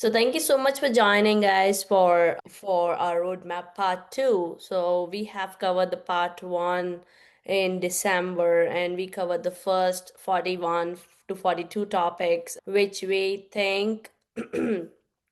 So thank you so much for joining, guys, for our roadmap part two. So we have covered the part one in December, and we covered the first 41 to 42 topics, which we think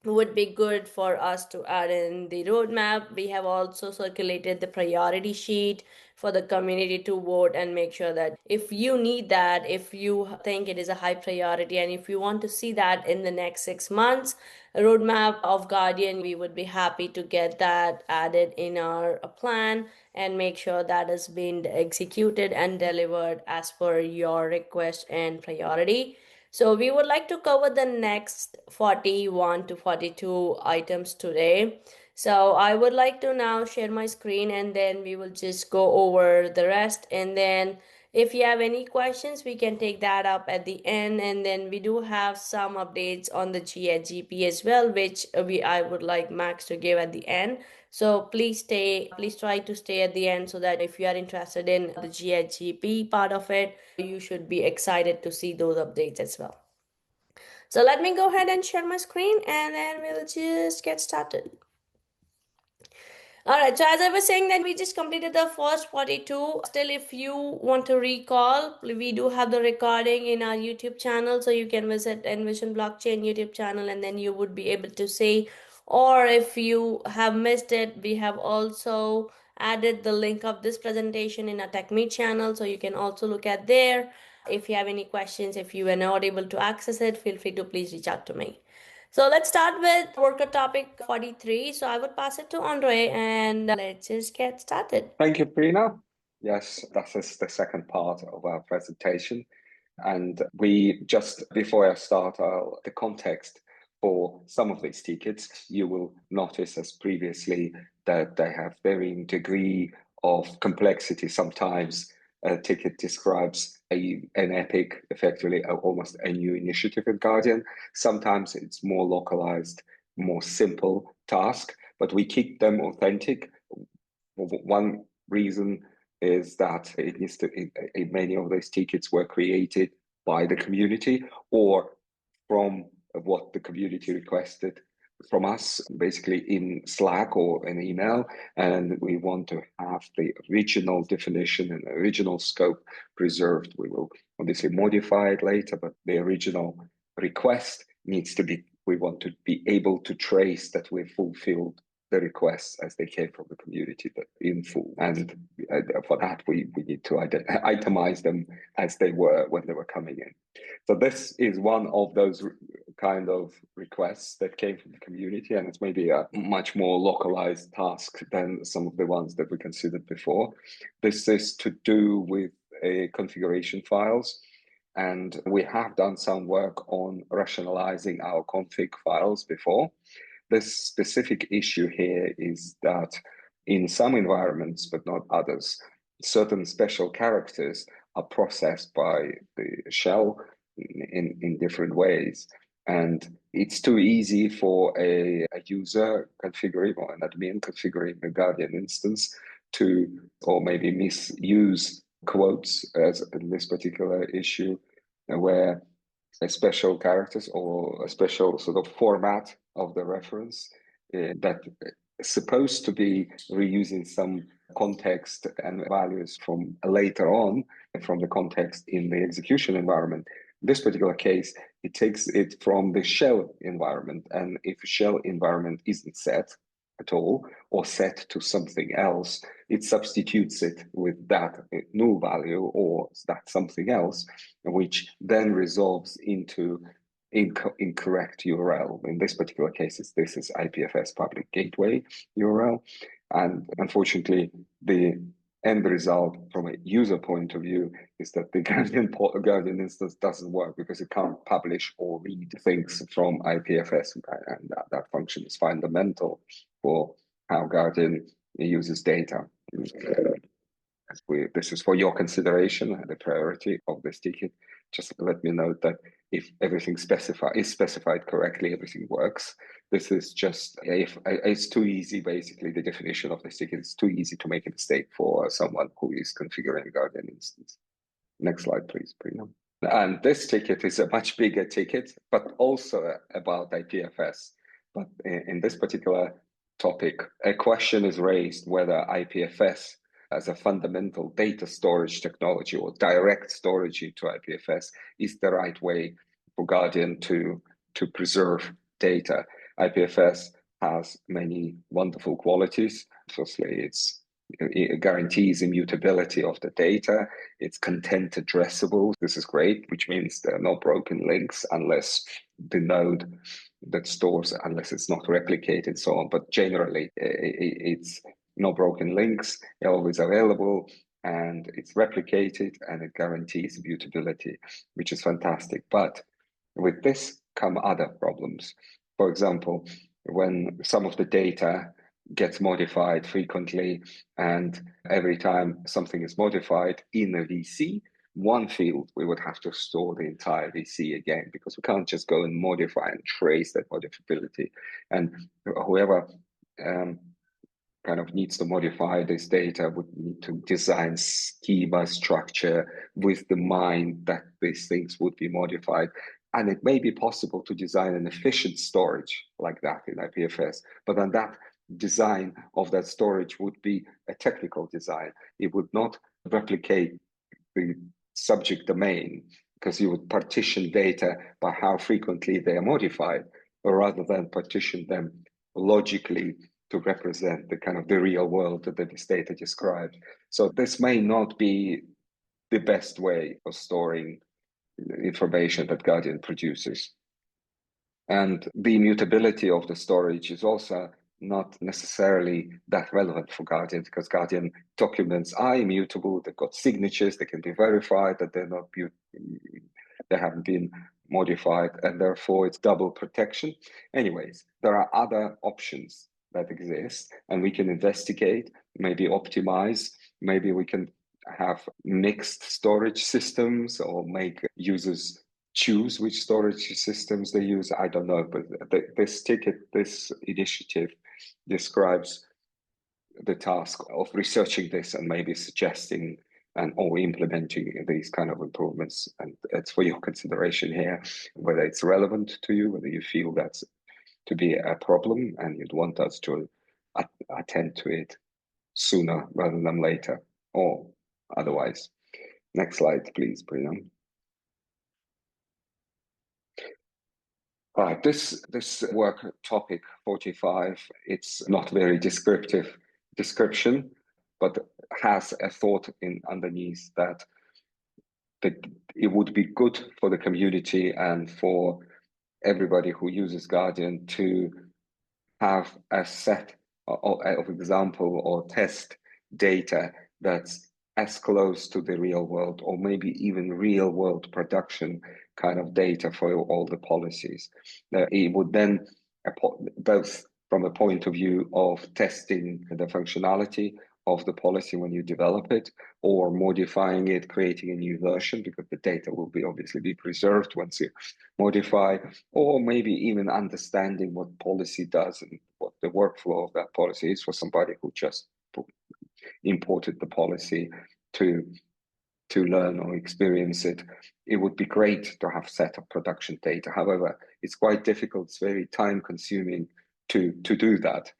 would be good for us to add in the roadmap. We have also circulated the priority sheet for the community to vote and make sure that if you need that, if you think it is a high priority, and if you want to see that in the next 6 months, roadmap of Guardian, we would be happy to get that added in our plan and make sure that is being executed and delivered as per your request and priority. So we would like to cover the next 41 to 42 items today. So I would like to now share my screen, and then we will just go over the rest, and then if you have any questions, we can take that up at the end. And then we do have some updates on the GHGP as well, which I would like Max to give at the end. So please try to stay at the end, so that if you are interested in the GHGP part of it, you should be excited to see those updates as well. So let me go ahead and share my screen, and then we'll just get started. All right, so as I was saying that we just completed the first 42. Still, if you want to recall, we do have the recording in our YouTube channel, so you can visit Envision Blockchain YouTube channel, and then you would be able to see. Or if you have missed it, we have also added the link of this presentation in our TechMeet channel, so you can also look at there. If you have any questions, if you are not able to access it, feel free to please reach out to me. So let's start with worker topic 43. So I would pass it to Andre, and let's just get started. Thank you, Prina. Yes, that is the second part of our presentation. And we just, before I start, the context for some of these tickets, you will notice as previously that they have varying degree of complexity. Sometimes a ticket describes an epic, effectively almost a new initiative in Guardian. Sometimes it's more localized, more simple task, but we keep them authentic. One reason is that it needs to, many of those tickets were created by the community or from what the community requested from us, basically in Slack or an email, and we want to have the original definition and original scope preserved. We will obviously modify it later, but the original request needs to be, we want to be able to trace that we fulfilled the requests as they came from the community, but in full. And for that, we need to itemize them as they were when they were coming in. So this is one of those kind of requests that came from the community, and it's maybe a much more localized task than some of the ones that we considered before. This is to do with configuration files. And we have done some work on rationalizing our config files before. This specific issue here is that in some environments, but not others, certain special characters are processed by the shell in different ways. And it's too easy for a user configuring or an admin configuring a Guardian instance to, or maybe misuse quotes as in this particular issue, where a special characters or a special sort of format of the reference that is supposed to be reusing some context and values from later on from the context in the execution environment. In this particular case, it takes it from the shell environment. And if shell environment isn't set at all or set to something else, it substitutes it with that null value or that something else, which then resolves into incorrect URL. In this particular case, this is IPFS public gateway URL. And unfortunately, the end result from a user point of view is that the Guardian instance doesn't work because it can't publish or read things from IPFS. And that function is fundamental for how Guardian uses data. This is for your consideration, the priority of this ticket. Just let me note that if everything is specified correctly, everything works. This is just, it's too easy, basically, the definition of this ticket is too easy to make a mistake for someone who is configuring a Guardian instance. Next slide, please, Prina. And this ticket is a much bigger ticket, but also about IPFS. But in this particular topic, a question is raised whether IPFS as a fundamental data storage technology or direct storage into IPFS is the right way for Guardian to preserve data. IPFS has many wonderful qualities. Firstly, it guarantees immutability of the data. It's content addressable. This is great, which means there are no broken links unless the node that stores, unless it's not replicated, so on. But generally, it's no broken links, they're always available, and it's replicated, and it guarantees immutability, which is fantastic. But with this come other problems. For example, when some of the data gets modified frequently, and every time something is modified in a VC, one field, we would have to store the entire VC again, because we can't just go and modify and trace that modifiability. And whoever kind of needs to modify this data would need to design schema structure with the mind that these things would be modified. And it may be possible to design an efficient storage like that in IPFS, but then that design of that storage would be a technical design. It would not replicate the subject domain, because you would partition data by how frequently they are modified, or rather than partition them logically to represent the kind of the real world that this data describes. So this may not be the best way of storing information that Guardian produces. And the immutability of the storage is also not necessarily that relevant for Guardian, because Guardian documents are immutable. They've got signatures. They can be verified that they haven't been modified, and therefore it's double protection. Anyways, there are other options that exist, and we can investigate, maybe optimize, maybe we can have mixed storage systems or make users choose which storage systems they use. I don't know, but this initiative describes the task of researching this and maybe suggesting or implementing these kind of improvements. And it's for your consideration here, whether it's relevant to you, whether you feel that's to be a problem and you'd want us to attend to it sooner rather than later, or otherwise. Next slide, please, Priyam. Right, this work topic 45, it's not very descriptive description, but has a thought underneath that it would be good for the community and for everybody who uses Guardian to have a set of example or test data that's as close to the real world, or maybe even real world production kind of data for all the policies. It would then, both from a point of view of testing the functionality of the policy when you develop it, or modifying it, creating a new version, because the data will obviously be preserved once you modify, or maybe even understanding what policy does and what the workflow of that policy is for somebody who just imported the policy to learn or experience it. It would be great to have set of production data. However, it's quite difficult. It's very time consuming to do that.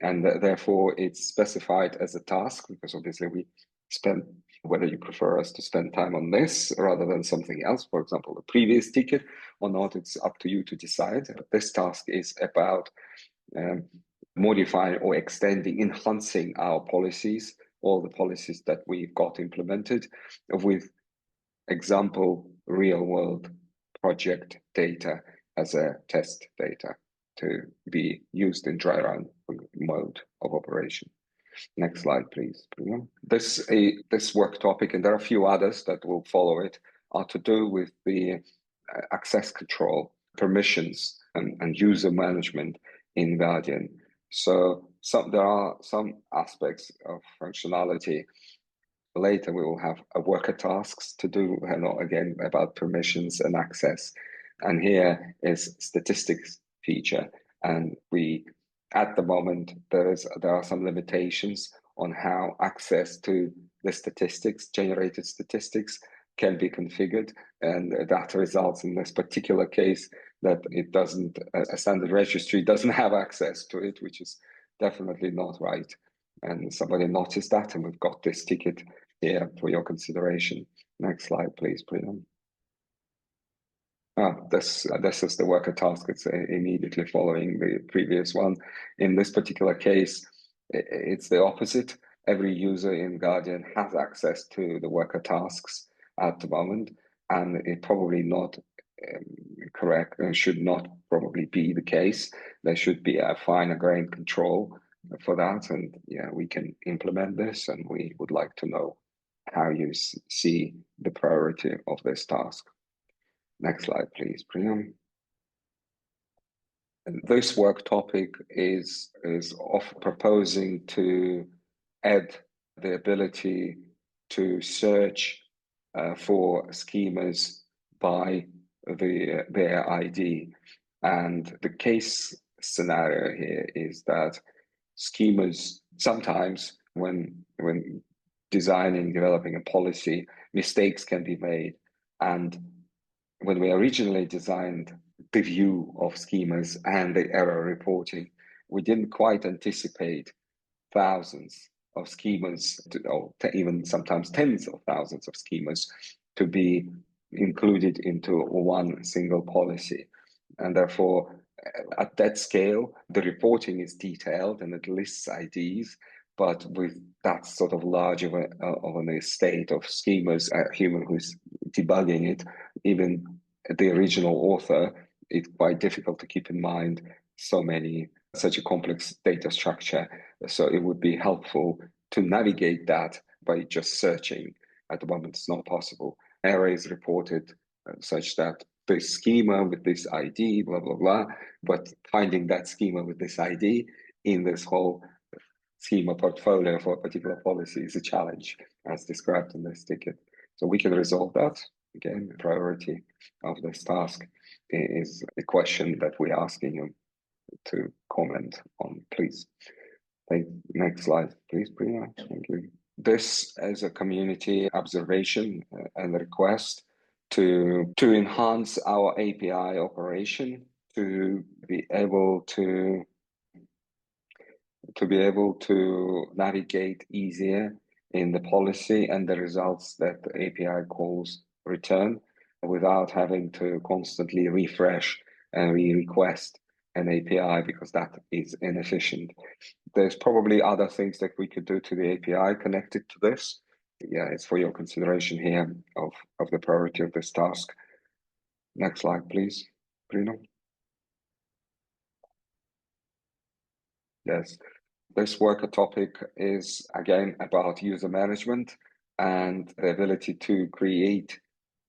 And therefore it's specified as a task, because obviously we spend, whether you prefer us to spend time on this rather than something else, for example, the previous ticket or not, it's up to you to decide. But this task is about modifying or extending, enhancing our policies, all the policies that we've got implemented with example real world project data as a test data to be used in dry run mode of operation. Next slide, please. This work topic, and there are a few others that will follow it, are to do with the access control, permissions, and user management in Guardian. So there are some aspects of functionality. Later, we will have a worker tasks to do, again, about permissions and access. And here is statistics feature. And at the moment, there are some limitations on how access to the statistics, generated statistics, can be configured, and that results in this particular case that it doesn't, a standard registry doesn't have access to it, which is definitely not right. And somebody noticed that, and we've got this ticket here for your consideration. Next slide, please, Priya. This is the worker task. It's immediately following the previous one. In this particular case, it's the opposite. Every user in Guardian has access to the worker tasks at the moment, and it probably not correct and should not probably be the case. There should be a finer grained control for that, and yeah, we can implement this, and we would like to know how you see the priority of this task. Next slide, please, Priya. This work topic is of proposing to add the ability to search for schemas by their ID. And the case scenario here is that schemas sometimes when designing, developing a policy, mistakes can be made. And when we originally designed the view of schemas and the error reporting, we didn't quite anticipate thousands of schemas, or even sometimes tens of thousands of schemas to be included into one single policy. And therefore, at that scale, the reporting is detailed and it lists IDs, but with that sort of large of an estate of schemas, a human who's debugging it, even the original author, it's quite difficult to keep in mind such a complex data structure. So it would be helpful to navigate that by just searching. At the moment, it's not possible. Error is reported such that the schema with this ID, blah, blah, blah, but finding that schema with this ID in this whole schema portfolio for a particular policy is a challenge, as described in this ticket. So we can resolve that. Again, the priority of this task is a question that we're asking you to comment on, please. Next slide, please, Priya. Thank you. This is a community observation and request to enhance our API operation, to be able to navigate easier in the policy and the results that the API calls return without having to constantly refresh and re-request an API, because that is inefficient. There's probably other things that we could do to the API connected to this. Yeah, it's for your consideration here of the priority of this task. Next slide, please, Bruno. Yes, this worker topic is again about user management and the ability to create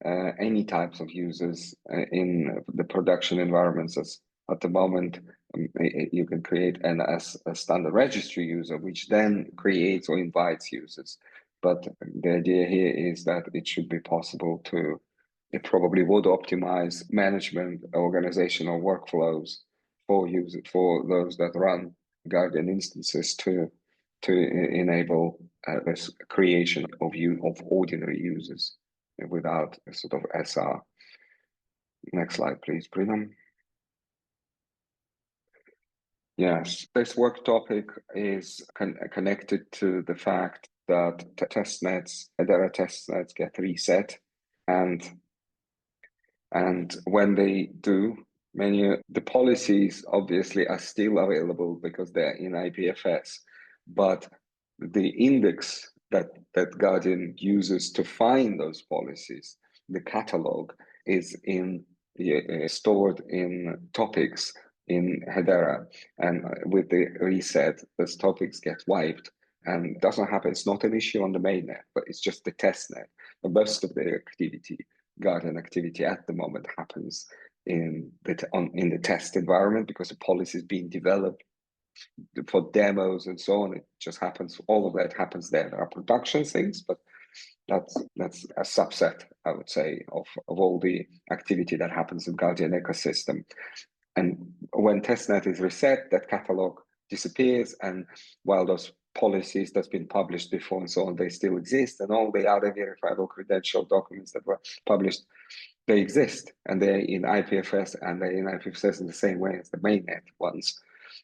any types of users in the production environments. As at the moment, you can create a standard registry user, which then creates or invites users. But the idea here is that it should be possible to, it probably would optimize management, organizational workflows for users, for those that run Guardian instances to enable this creation of ordinary users without a sort of SR. Next slide, please, Pritham. Yes, this work topic is connected to the fact that testnets, Hedera testnets get reset, and when they do, the policies obviously are still available because they're in IPFS, but the index that Guardian uses to find those policies, the catalog, is stored in topics in Hedera, and with the reset, those topics get wiped, and it doesn't happen. It's not an issue on the mainnet, but it's just the testnet. Most of the activity, Guardian activity at the moment, happens in the test environment because the policy is being developed for demos and so on. It just happens. All of that happens there. There are production things, but that's a subset, I would say, of all the activity that happens in Guardian ecosystem. And when testnet is reset, that catalog disappears, and while those policies that's been published before and so on, they still exist, and all the other verifiable credential documents that were published, they exist, and they're in IPFS, and they're in IPFS in the same way as the mainnet ones.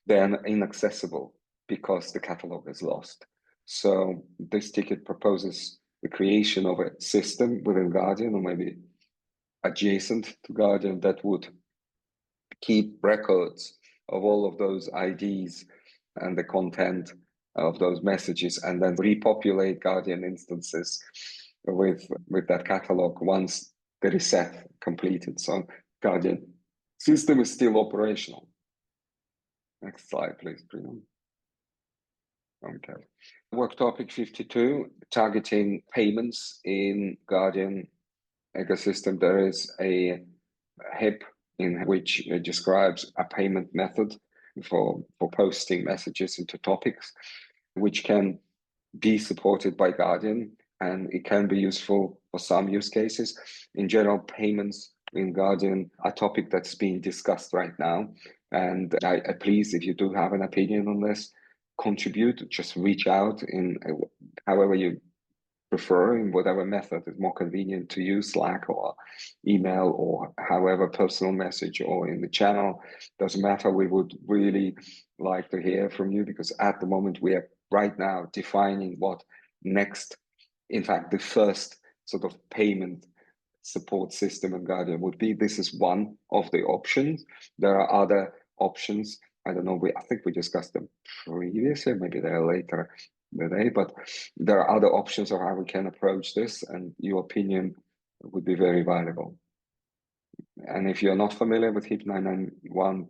They're inaccessible because the catalog is lost. So this ticket proposes the creation of a system within Guardian, or maybe adjacent to Guardian, that would keep records of all of those IDs and the content of those messages, and then repopulate Guardian instances with that catalog once the reset completed. So Guardian system is still operational. Next slide, please, Bruno. Okay. Work topic 52, targeting payments in Guardian ecosystem. There is a HIP in which it describes a payment method for posting messages into topics, which can be supported by Guardian, and it can be useful for some use cases. In general, payments in Guardian are a topic that's being discussed right now. And please, if you do have an opinion on this, contribute, just reach out in however you prefer, in whatever method is more convenient to you, Slack or email or however, personal message or in the channel. Doesn't matter. We would really like to hear from you, because at the moment we are right now defining what next, in fact, the first sort of payment support system in Guardian would be. This is one of the options. There are other options. I don't know, I think we discussed them previously, maybe they're later today, but there are other options of how we can approach this, and your opinion would be very valuable. And if you're not familiar with HIP 991,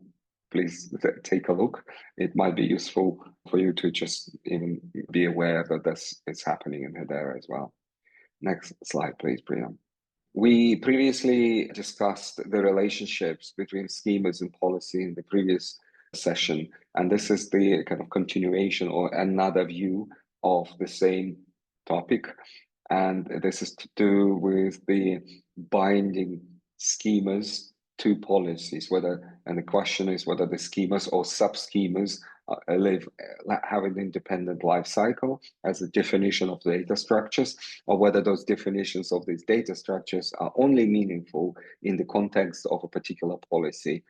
please take a look. It might be useful for you to just even be aware that this is happening in Hedera as well. Next slide, please, Priya. We previously discussed the relationships between schemas and policy in the previous session, and this is the kind of continuation or another view of the same topic, and this is to do with the binding schemas to policies, and the question is whether the schemas or sub-schemas have an independent life cycle as a definition of data structures, or whether those definitions of these data structures are only meaningful in the context of a particular policy,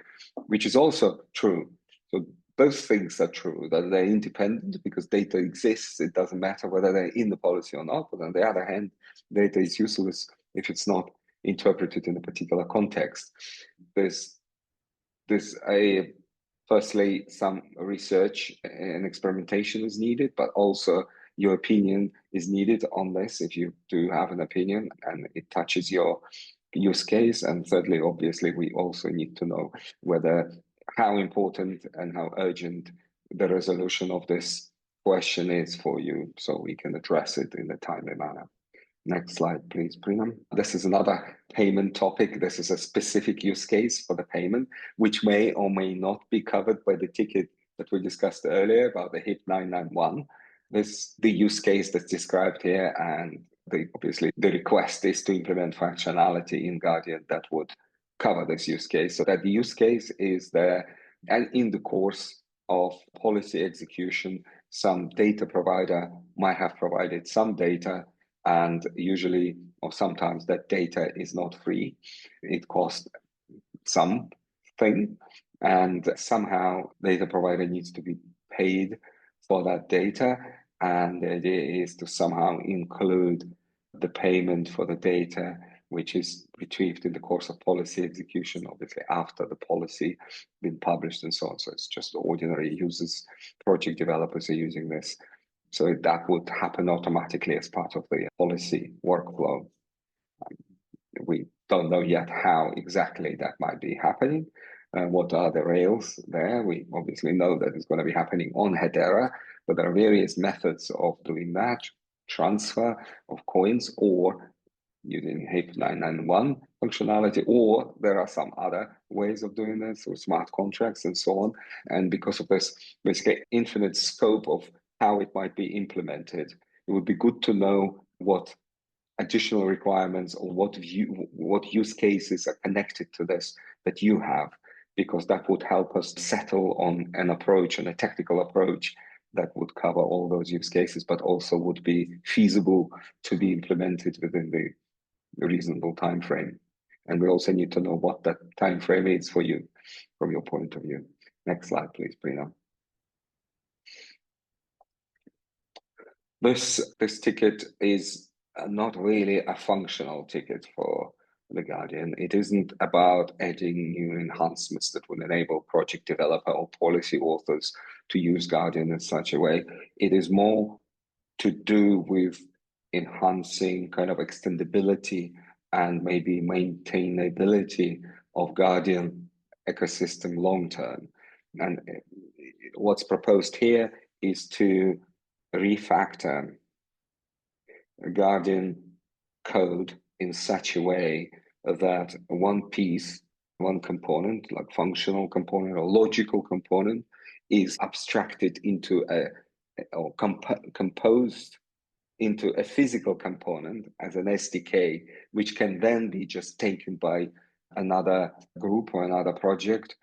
which is also true. So both things are true, that they're independent because data exists. It doesn't matter whether they're in the policy or not. But on the other hand, data is useless if it's not interpreted in a particular context. There's firstly, some research and experimentation is needed, but also your opinion is needed on this if you do have an opinion and it touches your use case. And thirdly, obviously, we also need to know how important and how urgent the resolution of this question is for you, so we can address it in a timely manner. Next slide, please, Prinam. This is another payment topic. This is a specific use case for the payment, which may or may not be covered by the ticket that we discussed earlier about the HIP 991. This the use case that's described here, and obviously the request is to implement functionality in Guardian that would cover this use case. So that the use case is there, and in the course of policy execution, some data provider might have provided some data, and usually or sometimes that data is not free. It costs something, and somehow data provider needs to be paid for that data. And the idea is to somehow include the payment for the data which is retrieved in the course of policy execution, obviously after the policy been published and so on. So it's just ordinary users, project developers are using this. So that would happen automatically as part of the policy workflow. We don't know yet how exactly that might be happening. What are the rails there? We obviously know that it's going to be happening on Hedera, but there are various methods of doing that, transfer of coins or using HIP 991 functionality, or there are some other ways of doing this with smart contracts and so on. And because of this basically infinite scope of how it might be implemented, it would be good to know what additional requirements or what use cases are connected to this that you have, because that would help us settle on an approach and a technical approach that would cover all those use cases, but also would be feasible to be implemented within the reasonable time frame. And we also need to know what that time frame is for you from your point of view. Next slide, please, Brina. This ticket is not really a functional ticket for the Guardian. It isn't about adding new enhancements that will enable project developer or policy authors to use Guardian in such a way. It is more to do with enhancing kind of extendability and maybe maintainability of Guardian ecosystem long term. And what's proposed here is to refactor Guardian code in such a way that one piece, one component, like functional component or logical component, is abstracted into or composed into a physical component as an SDK, which can then be just taken by another group or another project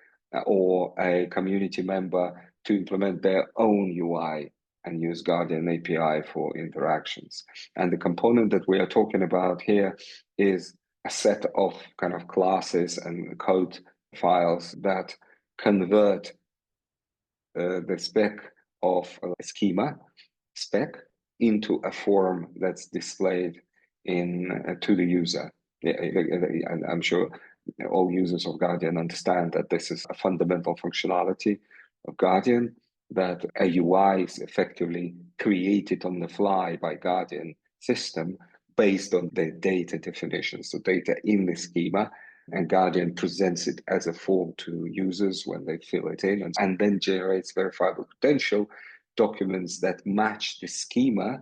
or a community member to implement their own UI and use Guardian API for interactions. And the component that we are talking about here is a set of kind of classes and code files that convert the spec of a schema spec into a form that's displayed to the user. And I'm sure all users of Guardian understand that this is a fundamental functionality of Guardian, that a UI is effectively created on the fly by Guardian system based on the data definitions, so data in the schema, and Guardian presents it as a form to users when they fill it in, and then generates verifiable credential documents that match the schema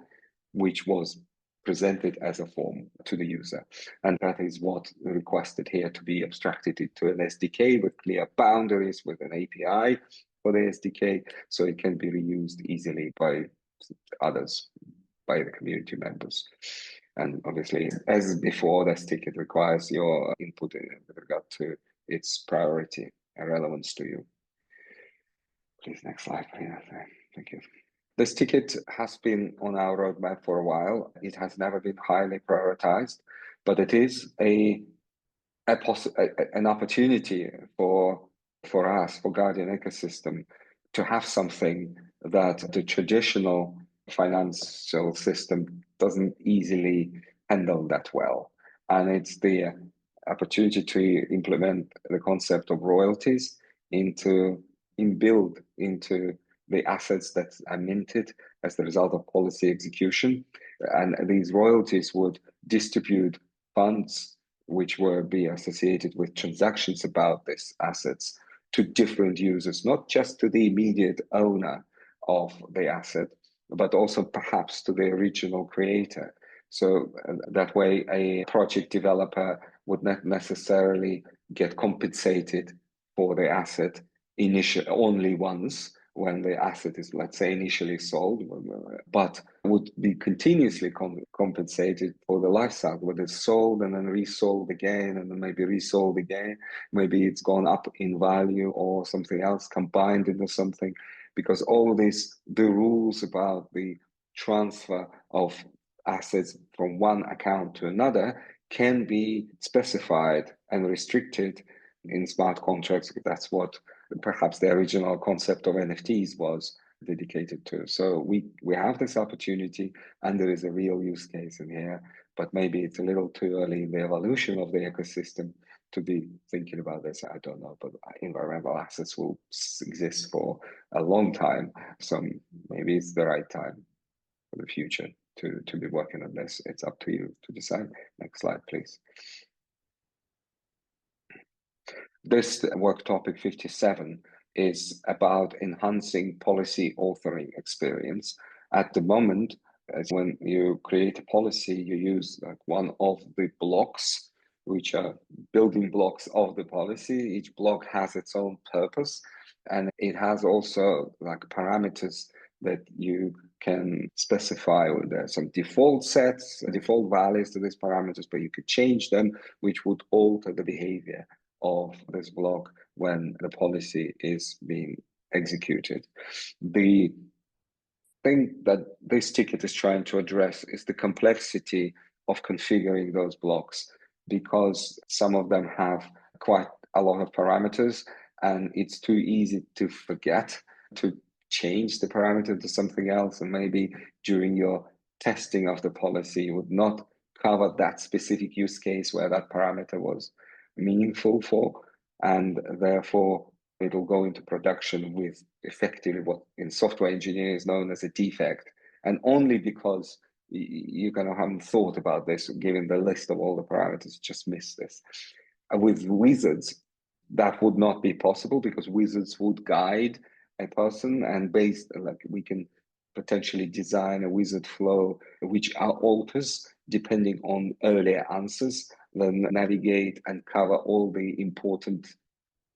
which was presented as a form to the user. And that is what requested here, to be abstracted into an SDK with clear boundaries, with an API for the SDK, so it can be reused easily by others, by the community members. And obviously, as before, this ticket requires your input with regard to its priority and relevance to you. Please, next slide. Thank you. This ticket has been on our roadmap for a while. It has never been highly prioritized, but it is an opportunity for us, for Guardian ecosystem, to have something that the traditional financial system doesn't easily handle that well. And it's the opportunity to implement the concept of royalties inbuilt into the assets that are minted as the result of policy execution. And these royalties would distribute funds which will be associated with transactions about these assets to different users, not just to the immediate owner of the asset, but also perhaps to the original creator. So that way, a project developer would not necessarily get compensated for the asset only once when the asset is, let's say, initially sold, but would be continuously compensated for the life cycle, whether it's sold and then resold again, and then maybe resold again. Maybe it's gone up in value or something else combined into something, because all this, the rules about the transfer of assets from one account to another can be specified and restricted in smart contracts. That's what perhaps the original concept of NFTs was dedicated to. So we have this opportunity, and there is a real use case in here, but maybe it's a little too early in the evolution of the ecosystem to be thinking about this. I don't know, but environmental assets will exist for a long time. So maybe it's the right time for the future to be working on this. It's up to you to decide. Next slide, please. This work topic 57 is about enhancing policy authoring experience. At the moment, as when you create a policy, you use like one of the blocks, which are building blocks of the policy. Each block has its own purpose, and it has also like parameters that you can specify. There are some default sets, default values to these parameters, but you could change them, which would alter the behavior of this block when the policy is being executed. The thing that this ticket is trying to address is the complexity of configuring those blocks, because some of them have quite a lot of parameters and it's too easy to forget to change the parameter to something else. And maybe during your testing of the policy, you would not cover that specific use case where that parameter was meaningful for, and therefore it'll go into production with effectively what in software engineering is known as a defect. And only because you kind of haven't thought about this, given the list of all the parameters, just miss this. With wizards, that would not be possible, because wizards would guide a person, and based, like, we can potentially design a wizard flow which alters depending on earlier answers, then navigate and cover all the important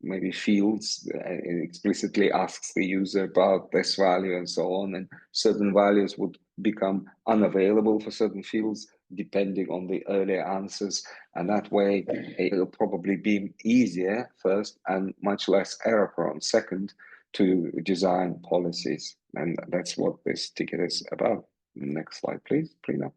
maybe fields, and explicitly asks the user about this value and so on, and certain values would become unavailable for certain fields depending on the earlier answers. And that way it'll probably be easier first and much less error prone second to design policies. And that's what this ticket is about. Next slide, please, Prina.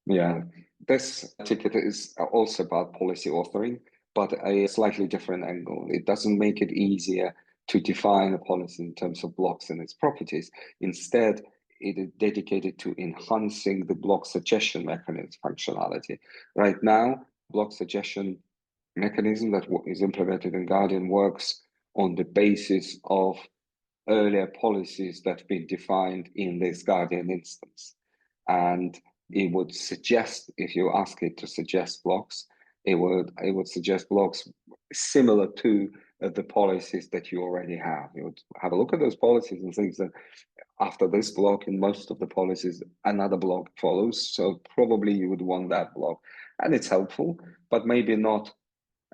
Yeah, this ticket is also about policy authoring, but a slightly different angle. It doesn't make it easier to define a policy in terms of blocks and its properties. Instead, it is dedicated to enhancing the block suggestion mechanism functionality. Right now, block suggestion mechanism that is implemented in Guardian works on the basis of earlier policies that have been defined in this Guardian instance. And it would suggest, if you ask it to suggest blocks, it would suggest blocks similar to the policies that you already have. You would have a look at those policies and think that after this block, in most of the policies, another block follows. So probably you would want that block. And it's helpful, but maybe not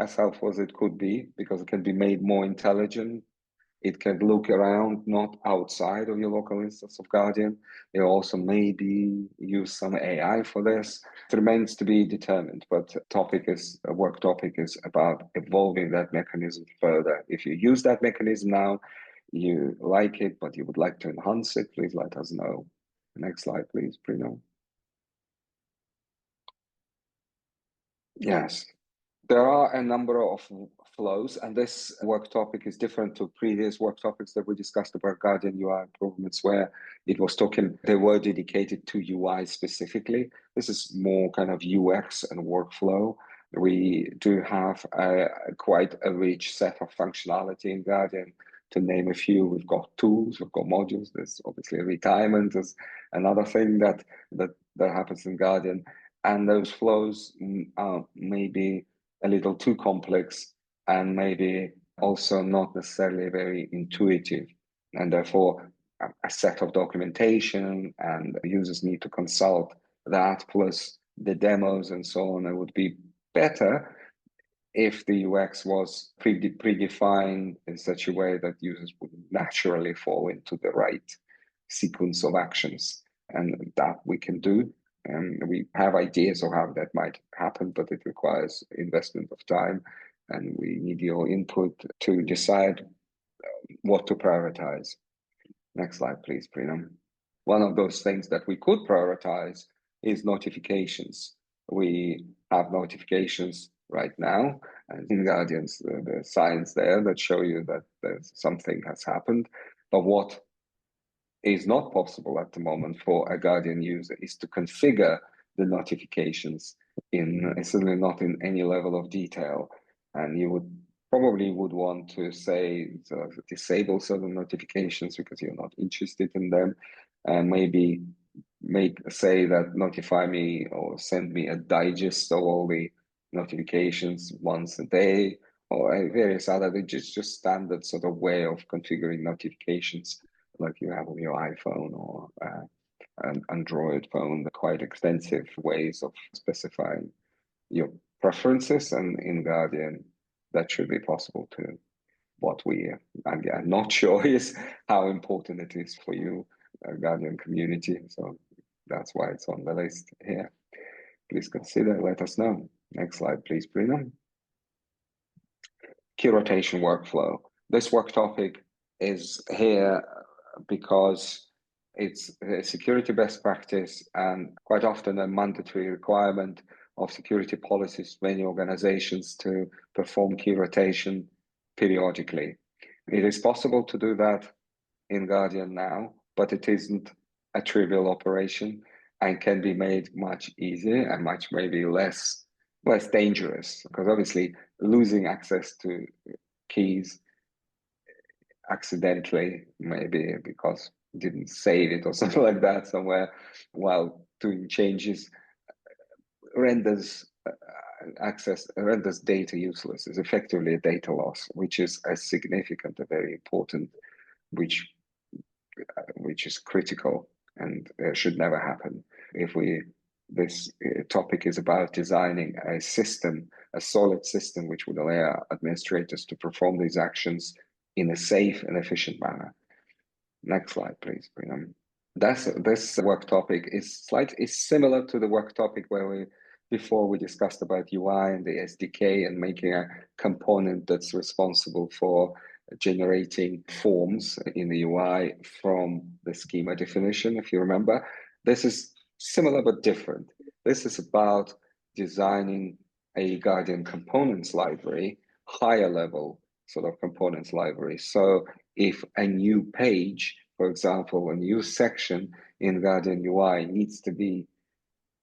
as helpful as it could be, because it can be made more intelligent. It can look around, not outside of your local instance of Guardian. It also maybe use some AI for this. It remains to be determined, but work topic is about evolving that mechanism further. If you use that mechanism now, you like it, but you would like to enhance it, please let us know. Next slide, please, Bruno. Yes. There are a number of flows, and this work topic is different to previous work topics that we discussed about Guardian UI improvements, where they were dedicated to UI specifically. This is more kind of UX and workflow. We do have quite a rich set of functionality in Guardian. To name a few, we've got tools, we've got modules. There's obviously retirement is another thing that happens in Guardian. And those flows are maybe a little too complex and maybe also not necessarily very intuitive. And therefore, a set of documentation, and users need to consult that plus the demos and so on. It would be better if the UX was predefined in such a way that users would naturally fall into the right sequence of actions. And that we can do. And we have ideas of how that might happen, but it requires investment of time, and we need your input to decide what to prioritize. Next slide, please, Prinam. One of those things that we could prioritize is notifications. We have notifications right now, and in Guardians, the signs there that show you that something has happened. But what is not possible at the moment for a Guardian user is to configure the notifications certainly not in any level of detail. And you would probably want to say disable certain notifications because you're not interested in them, and maybe say that notify me or send me a digest of all the notifications once a day, or various other just standard sort of way of configuring notifications like you have on your iPhone or an Android phone. Quite extensive ways of specifying your preferences, and in Guardian that should be possible too. What I'm not sure is how important it is for you, Guardian community. So that's why it's on the list here. Please consider, let us know. Next slide, please, Brina. Key rotation workflow. This work topic is here because it's a security best practice and quite often a mandatory requirement of security policies for many organizations to perform key rotation periodically. It is possible to do that in Guardian now, but it isn't a trivial operation and can be made much easier and much maybe less dangerous, because obviously losing access to keys accidentally, maybe because you didn't save it or something like that somewhere while doing changes, renders renders data useless, is effectively a data loss, which is as significant, a very important, which is critical and should never happen. If we this topic is about designing a system, a solid system, which would allow administrators to perform these actions in a safe and efficient manner. Next slide, please, Priyam. This work topic is similar to the work topic where before we discussed about UI and the SDK and making a component that's responsible for generating forms in the UI from the schema definition, if you remember. This is similar but different. This is about designing a Guardian components library, higher level sort of components library. So if a new page, for example, a new section in Guardian UI needs to be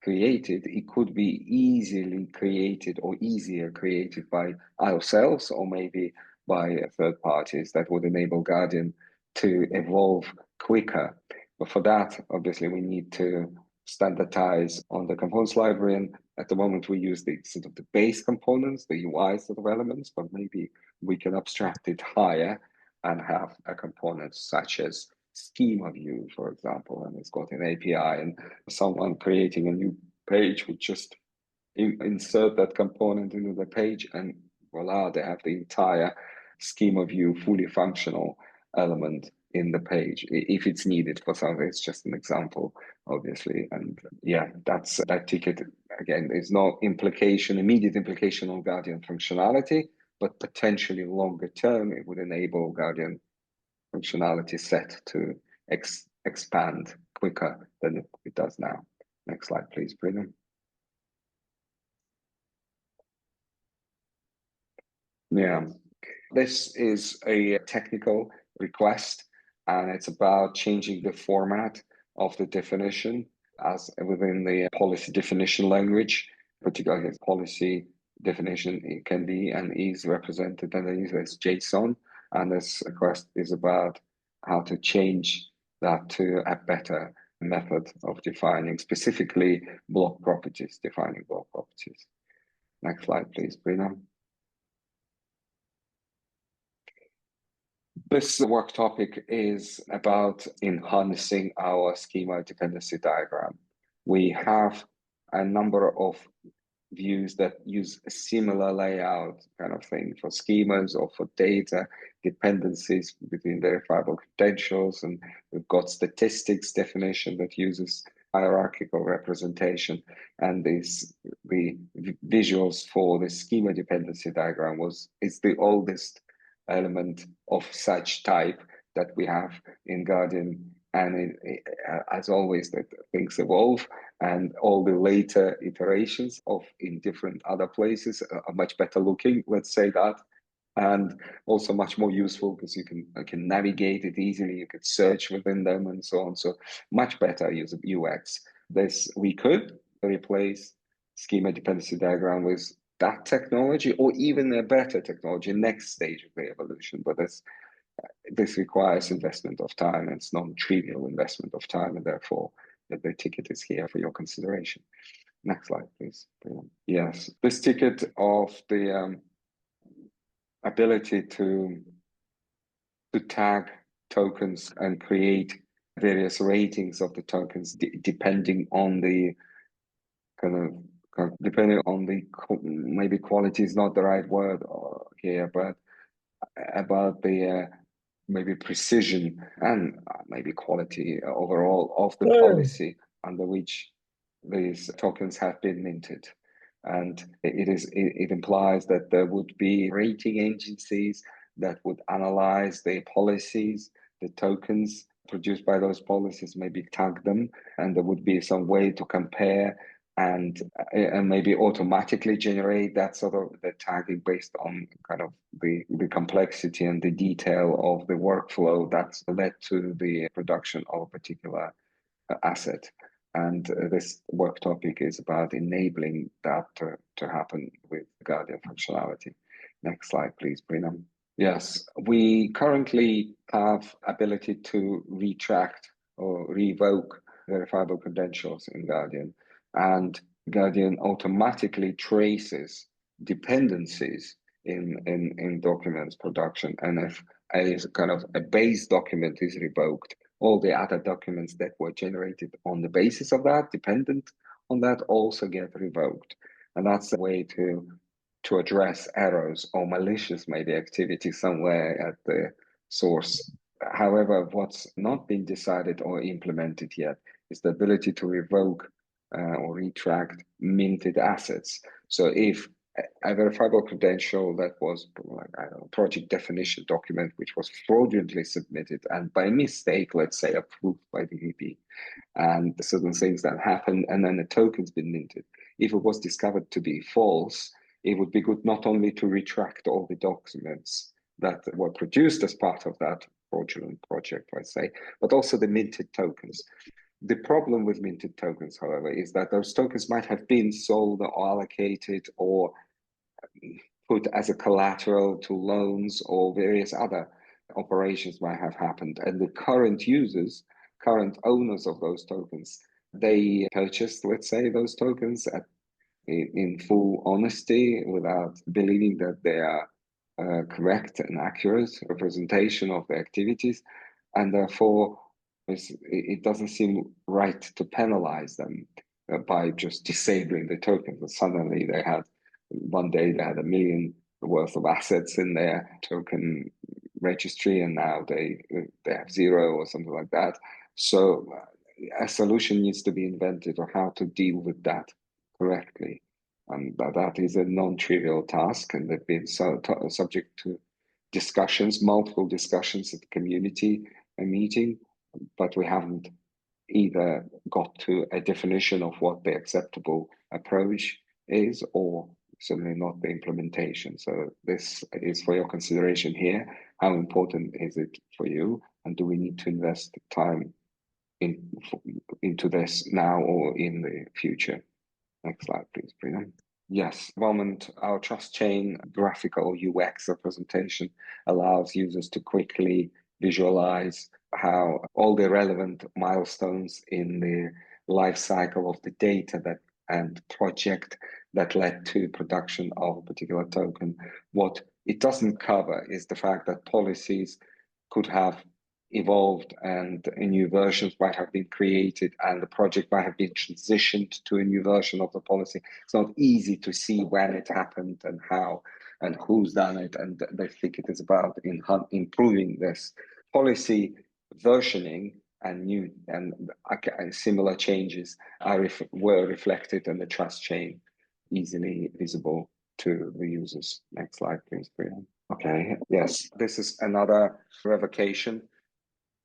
created, it could be easily created or easier created by ourselves or maybe by third parties that would enable Guardian to evolve quicker. But for that, obviously, we need to standardize on the components library. And at the moment, we use the sort of the base components, the UI sort of elements, but maybe we can abstract it higher and have a component such as schema view, for example, and it's got an API, and someone creating a new page would just insert that component into the page, and voila, they have the entire schema view fully functional element in the page if it's needed for something. It's just an example, obviously. And yeah, that's that ticket. Again, there's no immediate implication on Guardian functionality, but potentially longer term, it would enable Guardian functionality set to expand quicker than it does now. Next slide, please, Bruno. Yeah, this is a technical request, and it's about changing the format of the definition as within the policy definition language, particularly policy definition. It can be and is represented underneath as JSON, and this request is about how to change that to a better method of defining specifically block properties, defining block properties. Next slide, please, Brina. This work topic is about enhancing our schema dependency diagram. We have a number of views that use a similar layout kind of thing for schemas or for data dependencies between verifiable credentials, and we've got statistics definition that uses hierarchical representation, and the visuals for the schema dependency diagram is the oldest element of such type that we have in Guardian. And as always, that things evolve, and all the later iterations of in different other places are much better looking, let's say that, and also much more useful because you can navigate it easily, you can search within them and so on. So much better user UX. We could replace schema dependency diagram with that technology or even a better technology next stage of the evolution, but this requires investment of time, and it's non-trivial investment of time, and therefore the ticket is here for your consideration. Next slide, please. Yes, this ticket of the ability to tag tokens and create various ratings of the tokens depending on the depending on the maybe quality is not the right word here, but about the maybe precision and maybe quality overall of the policy under which these tokens have been minted. And it implies that there would be rating agencies that would analyze the policies, the tokens produced by those policies, maybe tag them, and there would be some way to compare and maybe automatically generate that sort of the tagging based on kind of the complexity and the detail of the workflow that's led to the production of a particular asset. And this work topic is about enabling that to happen with Guardian functionality. Next slide, please, Brina. Yes, we currently have ability to retract or revoke verifiable credentials in Guardian, and Guardian automatically traces dependencies in documents production. And if a kind of a base document is revoked, all the other documents that were generated on the basis of that, dependent on that, also get revoked. And that's a way to address errors or malicious maybe activity somewhere at the source. However, what's not been decided or implemented yet is the ability to revoke or retract minted assets. So if a verifiable credential that was like, I don't know, project definition document, which was fraudulently submitted and by mistake, let's say, approved by the VP, and certain things that happen, and then the token's been minted. If it was discovered to be false, it would be good not only to retract all the documents that were produced as part of that fraudulent project, let's say, but also the minted tokens. The problem with minted tokens, however, is that those tokens might have been sold or allocated or put as a collateral to loans or various other operations might have happened. And the current users, current owners of those tokens, they purchased, let's say, those tokens in full honesty without believing that they are correct and accurate representation of the activities. And therefore, it doesn't seem right to penalize them by just disabling the tokens. And suddenly they had, one day they had $1 million worth of assets in their token registry, and now they have zero or something like that. So a solution needs to be invented on how to deal with that correctly. And that is a non-trivial task, and they've been subject to discussions, multiple discussions at the community meeting, but we haven't either got to a definition of what the acceptable approach is, or certainly not the implementation. So this is for your consideration here. How important is it for you? And do we need to invest time into this now or in the future? Next slide, please, Brina. Yes, at the moment, our trust chain graphical UX representation allows users to quickly visualize how all the relevant milestones in the life cycle of the data that and project that led to production of a particular token. What it doesn't cover is the fact that policies could have evolved and new versions might have been created and the project might have been transitioned to a new version of the policy. It's not easy to see when it happened and how and who's done it. And I think it is about improving this policy versioning, and new and similar changes were reflected in the trust chain, easily visible to the users. Next slide, please, Brian. Okay, yes, this is another revocation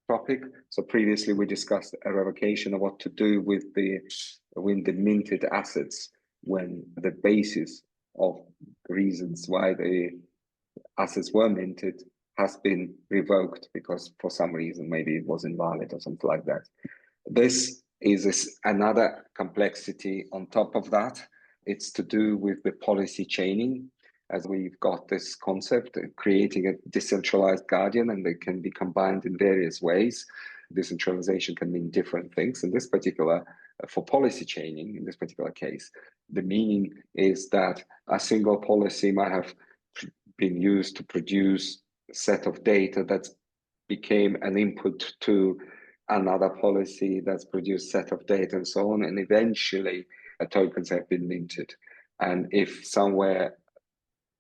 topic. So previously we discussed a revocation of what to do with the minted assets when the basis of reasons why the assets were minted has been revoked because for some reason maybe it was invalid or something like that. This is another complexity on top of that. It's to do with the policy chaining, as we've got this concept of creating a decentralized guardian, and they can be combined in various ways. Decentralization can mean different things. In this particular, for policy chaining, in this particular case, the meaning is that a single policy might have been used to produce a set of data that became an input to another policy that's produced set of data and so on, and eventually tokens have been minted. And if somewhere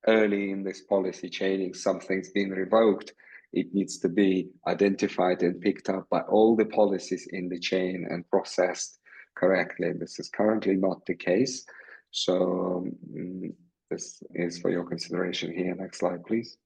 early in this policy chaining something's been revoked, it needs to be identified and picked up by all the policies in the chain and processed correctly. This is currently not the case. So this is for your consideration here. Next slide, please.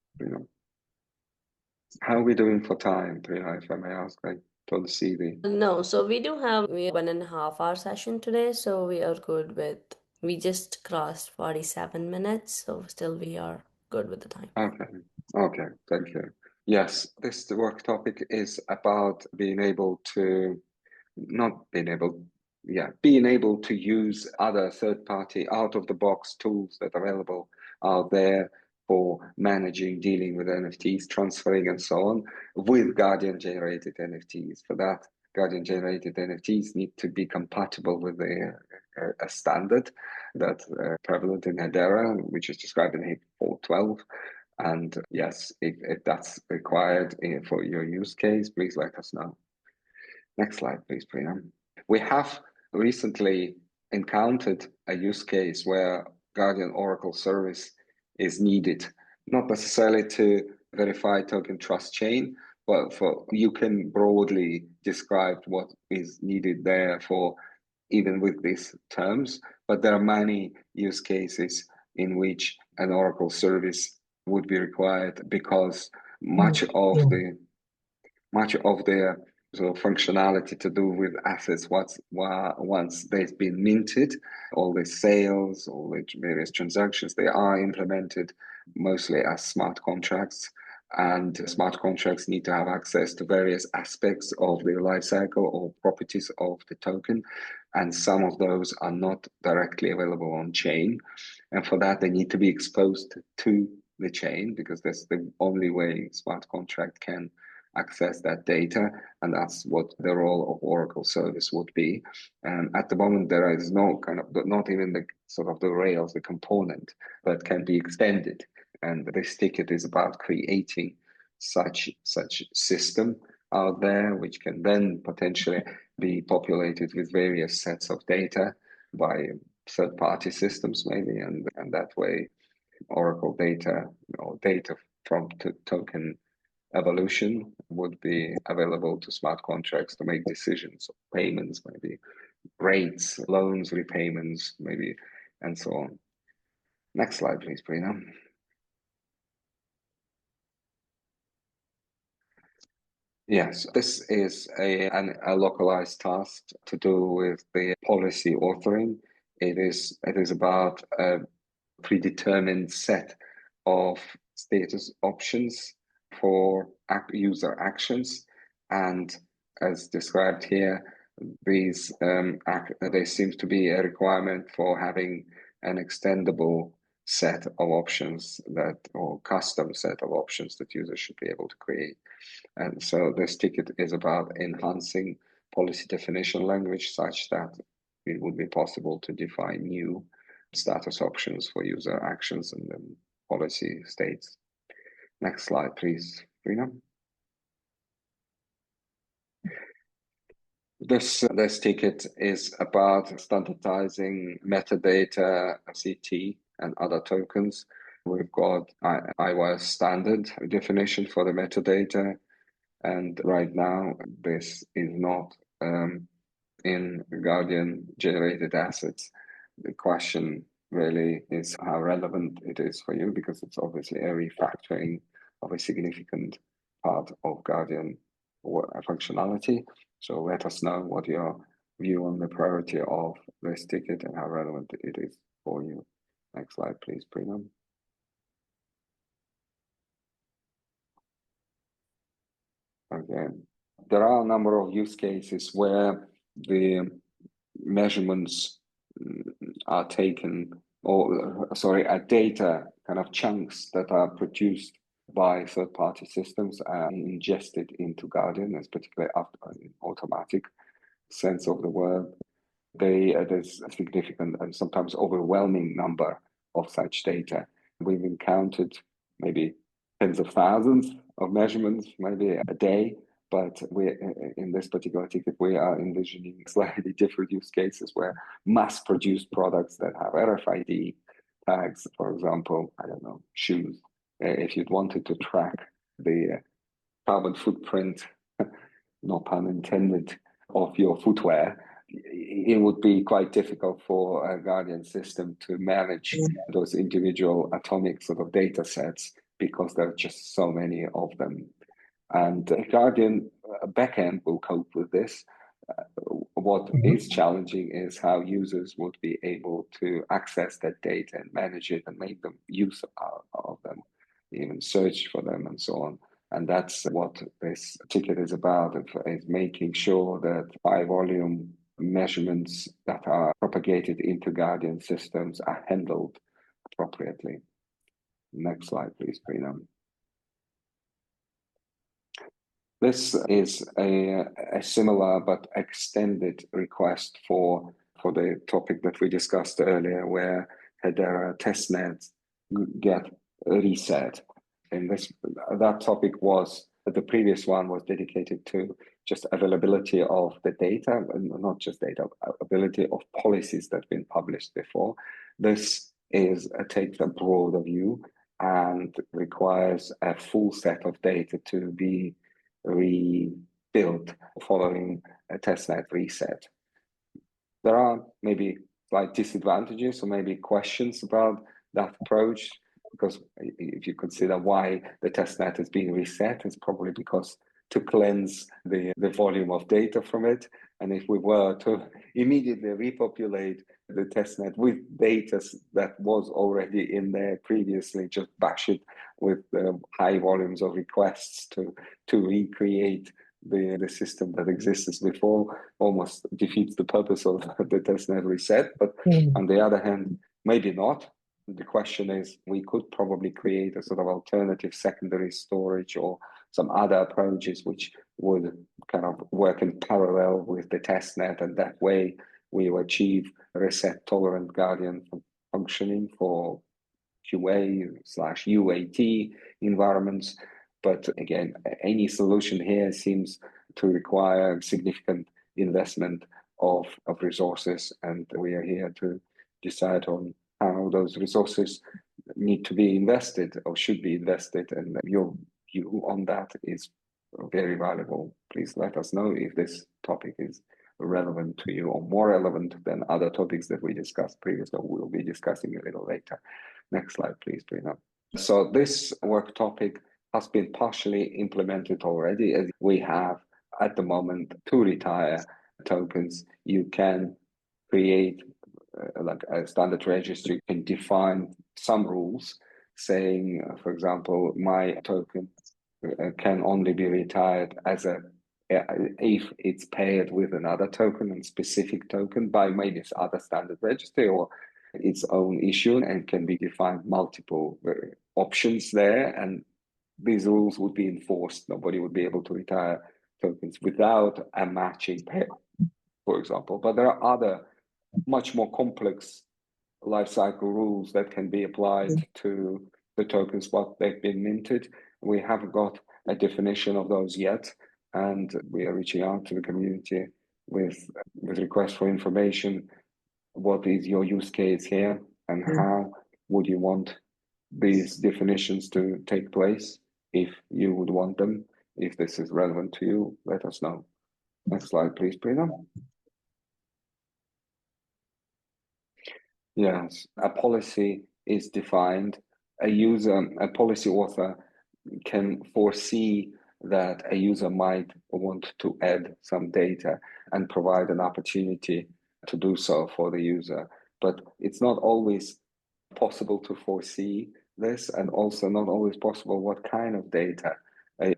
How are we doing for time, Priya, if I may ask? I don't see the... No, so we 1.5 hour session today, so we are good with, we just crossed 47 minutes, so still we are good with the time. Okay, okay, thank you. Yes, this work topic is about being able to, not being able, being able to use other third-party out-of-the-box tools that are available out there for managing, dealing with NFTs, transferring, and so on, with Guardian-generated NFTs. For that, Guardian-generated NFTs need to be compatible with a standard that's prevalent in Hedera, which is described in 412. And yes, if that's required for your use case, please let us know. Next slide, please, Priya. We have recently encountered a use case where Guardian Oracle service is needed, not necessarily to verify token trust chain, but for you can broadly describe what is needed there for even with these terms. But there are many use cases in which an Oracle service would be required because much of the sort of functionality to do with assets once they've been minted, all the sales, all the various transactions, they are implemented mostly as smart contracts. And smart contracts need to have access to various aspects of the lifecycle or properties of the token. And some of those are not directly available on chain. And for that, they need to be exposed to the chain because that's the only way smart contract can access that data, and that's what the role of Oracle service would be. And at the moment, there is no kind of, not even the sort of the Rails, the component that can be extended. And this ticket is about creating such system out there, which can then potentially be populated with various sets of data by third-party systems, maybe, and that way, Oracle data or data from token evolution would be available to smart contracts to make decisions of payments, maybe rates, loans, repayments, maybe, and so on. Next slide, please, Prina. Yes, this is a localized task to do with the policy authoring. It is about a predetermined set of status options for user actions, and as described here, these there seems to be a requirement for having an extendable set of options that, or custom set of options that users should be able to create. And so this ticket is about enhancing policy definition language such that it would be possible to define new status options for user actions and then policy states. Next slide, please, Rina. This ticket is about standardizing metadata, CT, and other tokens. We've got IWAS standard definition for the metadata, and right now this is not in Guardian generated assets. The question really is how relevant it is for you, because it's obviously a refactoring of a significant part of Guardian functionality. So let us know what your view on the priority of this ticket and how relevant it is for you. Next slide, please, Prima. Okay. There are a number of use cases where the measurements are taken, or sorry, data kind of chunks that are produced by third-party systems are ingested into Guardian, as particularly in automatic sense of the word. There's a significant and sometimes overwhelming number of such data. We've encountered maybe tens of thousands of measurements, maybe a day, but we in this particular ticket, we are envisioning slightly different use cases where mass-produced products that have RFID tags, for example, I don't know, shoes. If you'd wanted to track the carbon footprint, no pun intended, of your footwear, it would be quite difficult for a Guardian system to manage those individual atomic sort of data sets because there are just so many of them. And Guardian backend will cope with this. What is challenging is how users would be able to access that data and manage it and make them use of them, even search for them and so on. And that's what this ticket is about, is making sure that high volume measurements that are propagated into Guardian systems are handled appropriately. Next slide, please, Prina. This is a similar but extended request for the topic that we discussed earlier, where Hedera Testnet get reset. And that topic was, the previous one was dedicated to just availability of the data, and not just data, availability of policies that have been published before. This takes a broader view and requires a full set of data to be rebuilt following a testnet reset. There are maybe slight disadvantages or maybe questions about that approach, because if you consider why the testnet is being reset, it's probably because to cleanse the volume of data from it. And if we were to immediately repopulate the testnet with data that was already in there previously, just bash it with high volumes of requests to recreate the system that exists before, almost defeats the purpose of the testnet reset. But on the other hand, maybe not. The question is, we could probably create a sort of alternative secondary storage or some other approaches which would kind of work in parallel with the testnet, and that way we will achieve reset tolerant Guardian functioning for QA/UAT environments. But again, any solution here seems to require significant investment of resources, and we are here to decide on how those resources need to be invested or should be invested, and your view on that is very valuable. Please let us know if this topic is relevant to you or more relevant than other topics that we discussed previously, or we'll be discussing a little later. Next slide, please, Brina. So this work topic has been partially implemented already, as we have at the moment to retire tokens. You can create like a standard registry, can define some rules saying, for example, my token can only be retired as if it's paired with another token and specific token by maybe this other standard registry or its own issue, and can be defined multiple options there, and these rules would be enforced. Nobody would be able to retire tokens without a matching pair, for example. But there are other much more complex lifecycle rules that can be applied to the tokens what they've been minted. We haven't got a definition of those yet, and we are reaching out to the community with requests for information. What is your use case here, and how would you want these definitions to take place? If you would want them, if this is relevant to you, let us know. Next slide, please, Prina. Yes, a policy is defined. A policy author can foresee that a user might want to add some data and provide an opportunity to do so for the user. But it's not always possible to foresee this, and also not always possible what kind of data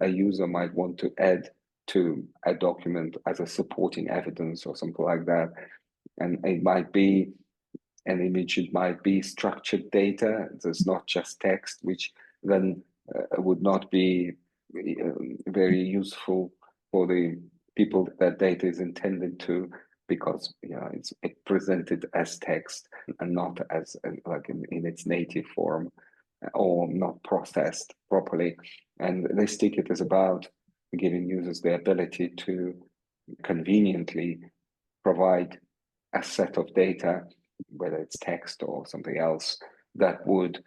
a user might want to add to a document as a supporting evidence or something like that. And it might be an image, it might be structured data. There's not just text, which then would not be very useful for the people that data is intended to, because it's presented as text and not as like in its native form, or not processed properly. And this ticket is about giving users the ability to conveniently provide a set of data, whether it's text or something else, that would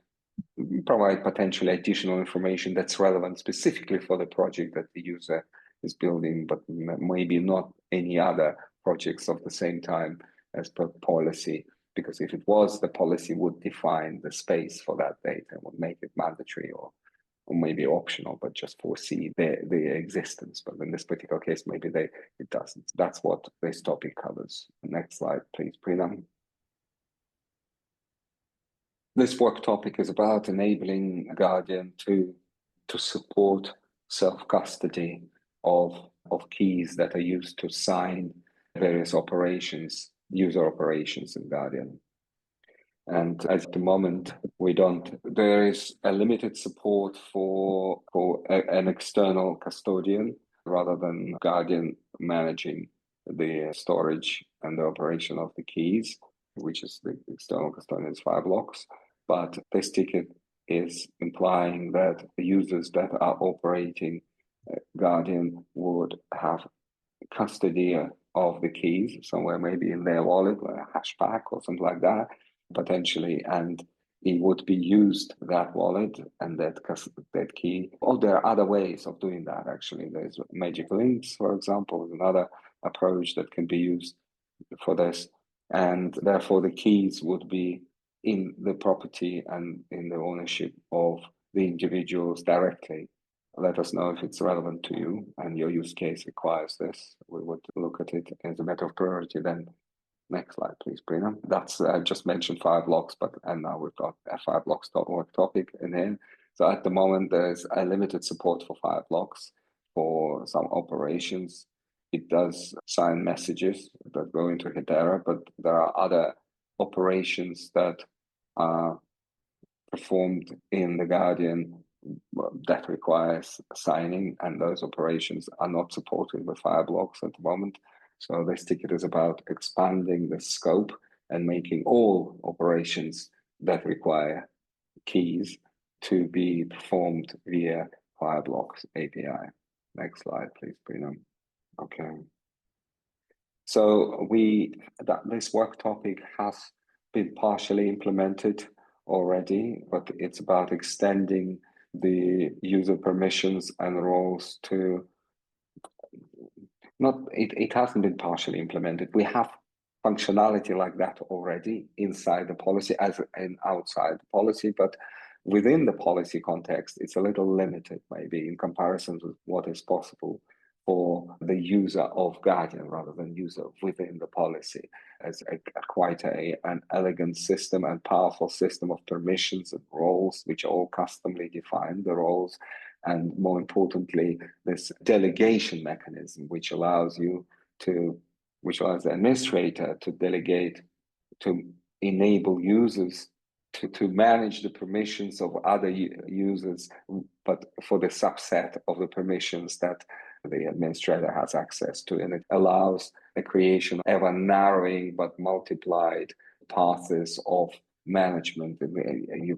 provide potentially additional information that's relevant specifically for the project that the user is building, but maybe not any other projects of the same time as per policy. Because if it was, the policy would define the space for that data, would make it mandatory or or maybe optional, but just foresee their existence. But in this particular case, maybe it doesn't. That's what this topic covers. Next slide, please, Prina. This work topic is about enabling Guardian to support self-custody of keys that are used to sign various operations, user operations in Guardian. And at the moment, there is a limited support for an external custodian rather than Guardian managing the storage and the operation of the keys, which is the external custodian's Fireblocks. But this ticket is implying that the users that are operating Guardian would have custody of the keys somewhere, maybe in their wallet, or a hashpack or something like that, potentially, and it would be used, that wallet and that key. Oh, there are other ways of doing that, actually. There's magic links, for example, another approach that can be used for this. And therefore, the keys would be in the property and in the ownership of the individuals directly. Let us know if it's relevant to you and your use case requires this. We would look at it as a matter of priority then. Next slide, please, Brina. That's just mentioned Fireblocks, and now we've got a Fireblocks.org topic in here. So at the moment, there's a limited support for Fireblocks for some operations. It does sign messages that go into Hedera, but there are other operations that are performed in the Guardian that requires signing, and those operations are not supported with Fireblocks at the moment. So this ticket is about expanding the scope and making all operations that require keys to be performed via Fireblocks API. Next slide, please, Brina. Okay. So this work topic has been partially implemented already, but it's about extending the user permissions and roles to it hasn't been partially implemented. We have functionality like that already inside the policy and outside the policy, but within the policy context, it's a little limited maybe in comparison with what is possible for the user of Guardian rather than user within the policy as quite an elegant system and powerful system of permissions and roles, which are all customly defined, the roles, and more importantly, this delegation mechanism, which allows the administrator to delegate, to enable users to manage the permissions of other users, but for the subset of the permissions that the administrator has access to. And it allows the creation of ever narrowing but multiplied paths of management. You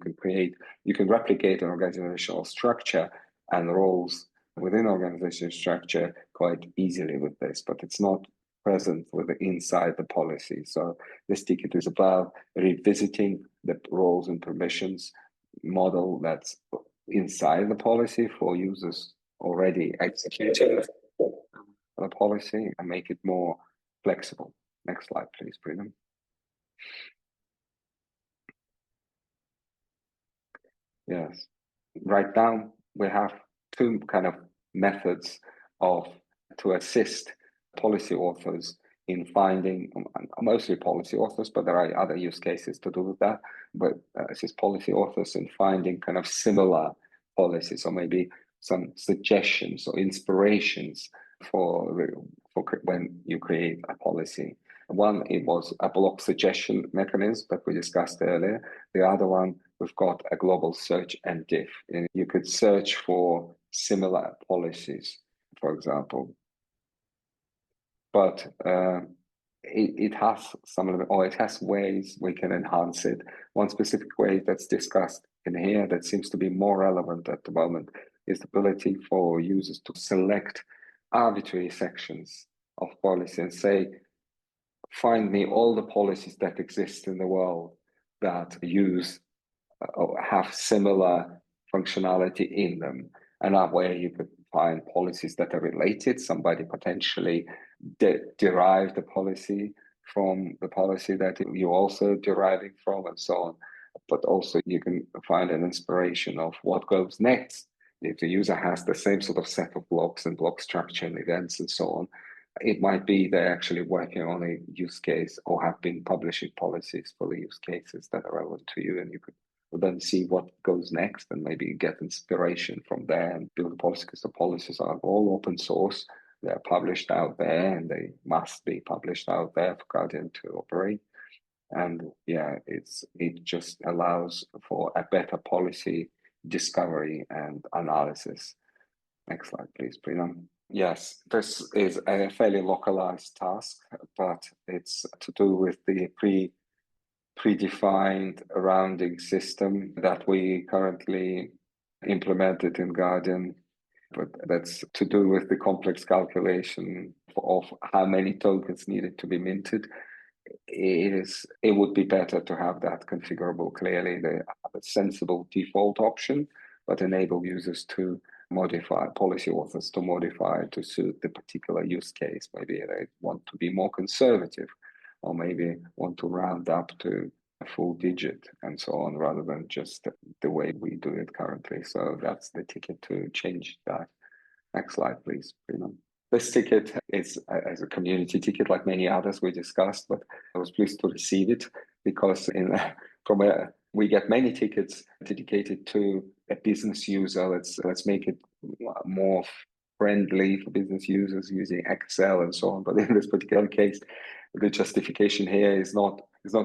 can replicate an organizational structure and roles within organizational structure quite easily with this, but it's not present inside the policy. So this ticket is about revisiting the roles and permissions model that's inside the policy for users already executing the policy and make it more flexible. Next slide, please, Brina. Yes. Right now, we have two kind of methods to assist policy authors in finding, mostly policy authors, but there are other use cases to do with that, but assist policy authors in finding kind of similar policies, or maybe some suggestions or inspirations for when you create a policy. One, it was a block suggestion mechanism that we discussed earlier. The other one, we've got a global search and diff. And you could search for similar policies, for example. But it has ways we can enhance it. One specific way that's discussed in here that seems to be more relevant at the moment is the ability for users to select arbitrary sections of policy and say, find me all the policies that exist in the world that use or have similar functionality in them. And that way you could find policies that are related. Somebody potentially derived the policy from the policy that you're also deriving from, and so on. But also you can find an inspiration of what goes next if the user has the same sort of set of blocks and block structure and events and so on, it might be they're actually working on a use case or have been publishing policies for the use cases that are relevant to you, and you could then see what goes next and maybe get inspiration from there and build a policy, because the policies are all open source. They're published out there and they must be published out there for Guardian to operate. And yeah, it just allows for a better policy discovery and analysis. Next slide, please, Prina. Yes, this is a fairly localized task, but it's to do with the predefined rounding system that we currently implemented in Guardian. But that's to do with the complex calculation of how many tokens needed to be minted. It would be better to have that configurable clearly. They have a sensible default option, but enable users to modify, policy authors to modify to suit the particular use case. Maybe they want to be more conservative, or maybe want to round up to a full digit and so on, rather than just the way we do it currently. So that's the ticket to change that. Next slide, please, Prina. This ticket is as a community ticket, like many others we discussed, but I was pleased to receive it because we get many tickets dedicated to a business user. Let's make it more friendly for business users using Excel and so on. But in this particular case, the justification here is not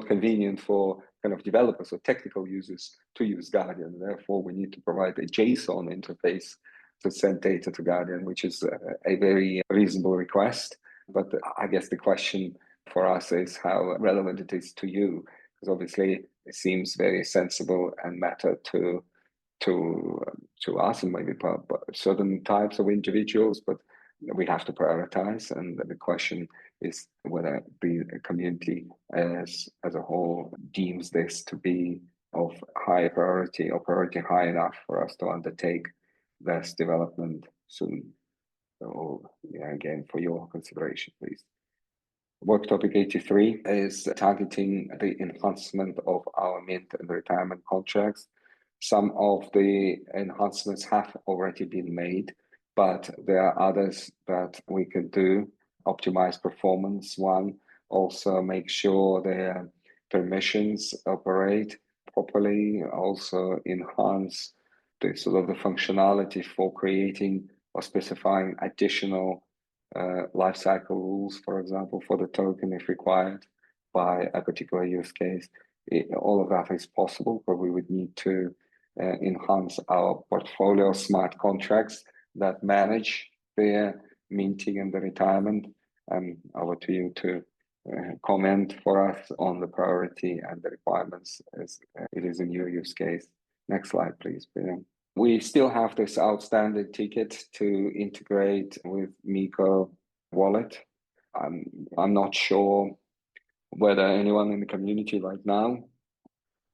convenient for kind of developers or technical users to use Guardian. Therefore, we need to provide a JSON interface to send data to Guardian, which is a very reasonable request. But I guess the question for us is how relevant it is to you, because obviously it seems very sensible and matter to us and maybe certain types of individuals, but we have to prioritize. And the question is whether the community as a whole deems this to be of high priority or priority high enough for us to undertake this development soon. So yeah, again, for your consideration, please. Work topic 83 is targeting the enhancement of our mint and retirement contracts. Some of the enhancements have already been made, but there are others that we could do. Optimize performance, one. Also make sure their permissions operate properly. Also enhance the sort of the functionality for creating or specifying additional lifecycle rules, for example, for the token if required by a particular use case. All of that is possible, but we would need to enhance our portfolio of smart contracts that manage their minting and the retirement. Over to you to comment for us on the priority and the requirements as it is a new use case. Next slide, please, Brian. We still have this outstanding ticket to integrate with Miko wallet. I'm not sure whether anyone in the community right now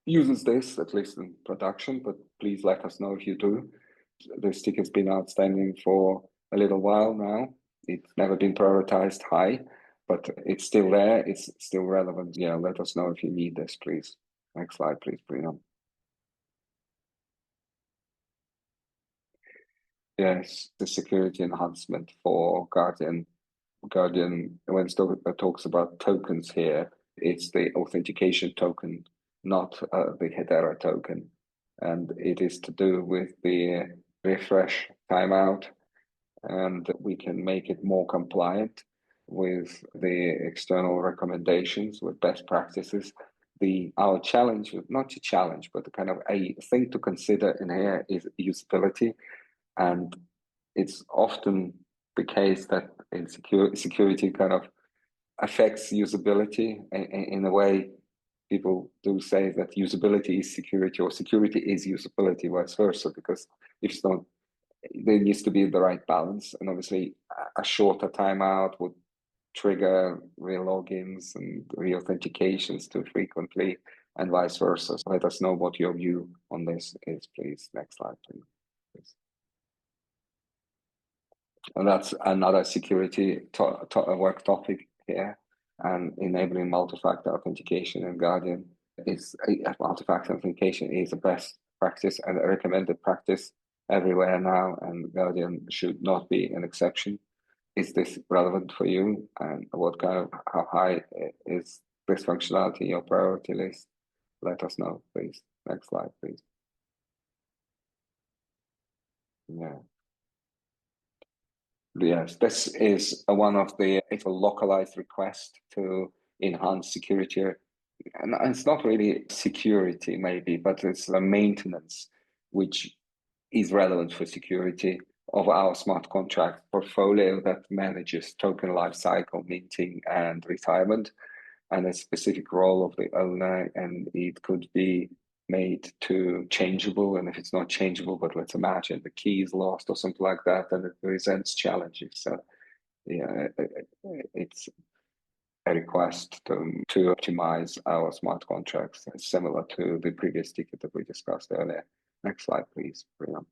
uses this, at least in production, but please let us know if you do. This ticket's been outstanding for a little while now. It's never been prioritized high, but it's still there. It's still relevant. Yeah, let us know if you need this, please. Next slide, please, Bruno. Yes, the security enhancement for Guardian. Guardian, when it talks about tokens here, it's the authentication token, not the Hedera token. And it is to do with the refresh timeout, and we can make it more compliant with the external recommendations, with best practices. Our challenge, not a challenge, but kind of a thing to consider in here is usability. And it's often the case that in security kind of affects usability in a way. People do say that usability is security or security is usability, vice versa, because if it's not, there needs to be the right balance. And obviously a shorter timeout would trigger re-logins and re-authentications too frequently and vice versa. So let us know what your view on this is, please. Next slide, please. And that's another security work topic here. And enabling multi-factor authentication in Guardian is multi-factor authentication is a best practice and a recommended practice everywhere now, and Guardian should not be an exception. Is this relevant for you? And how high is this functionality in your priority list? Let us know, please. Next slide, please. Yeah. Yes, this is it's a localized request to enhance security. And it's not really security, maybe, but it's a maintenance, which is relevant for security of our smart contract portfolio that manages token lifecycle, minting, and retirement, and a specific role of the owner. And it could be made to changeable. And if it's not changeable, but let's imagine the key is lost or something like that, then it presents challenges. So yeah, it's a request to optimize our smart contracts, similar to the previous ticket that we discussed earlier. Next slide, please, Brian.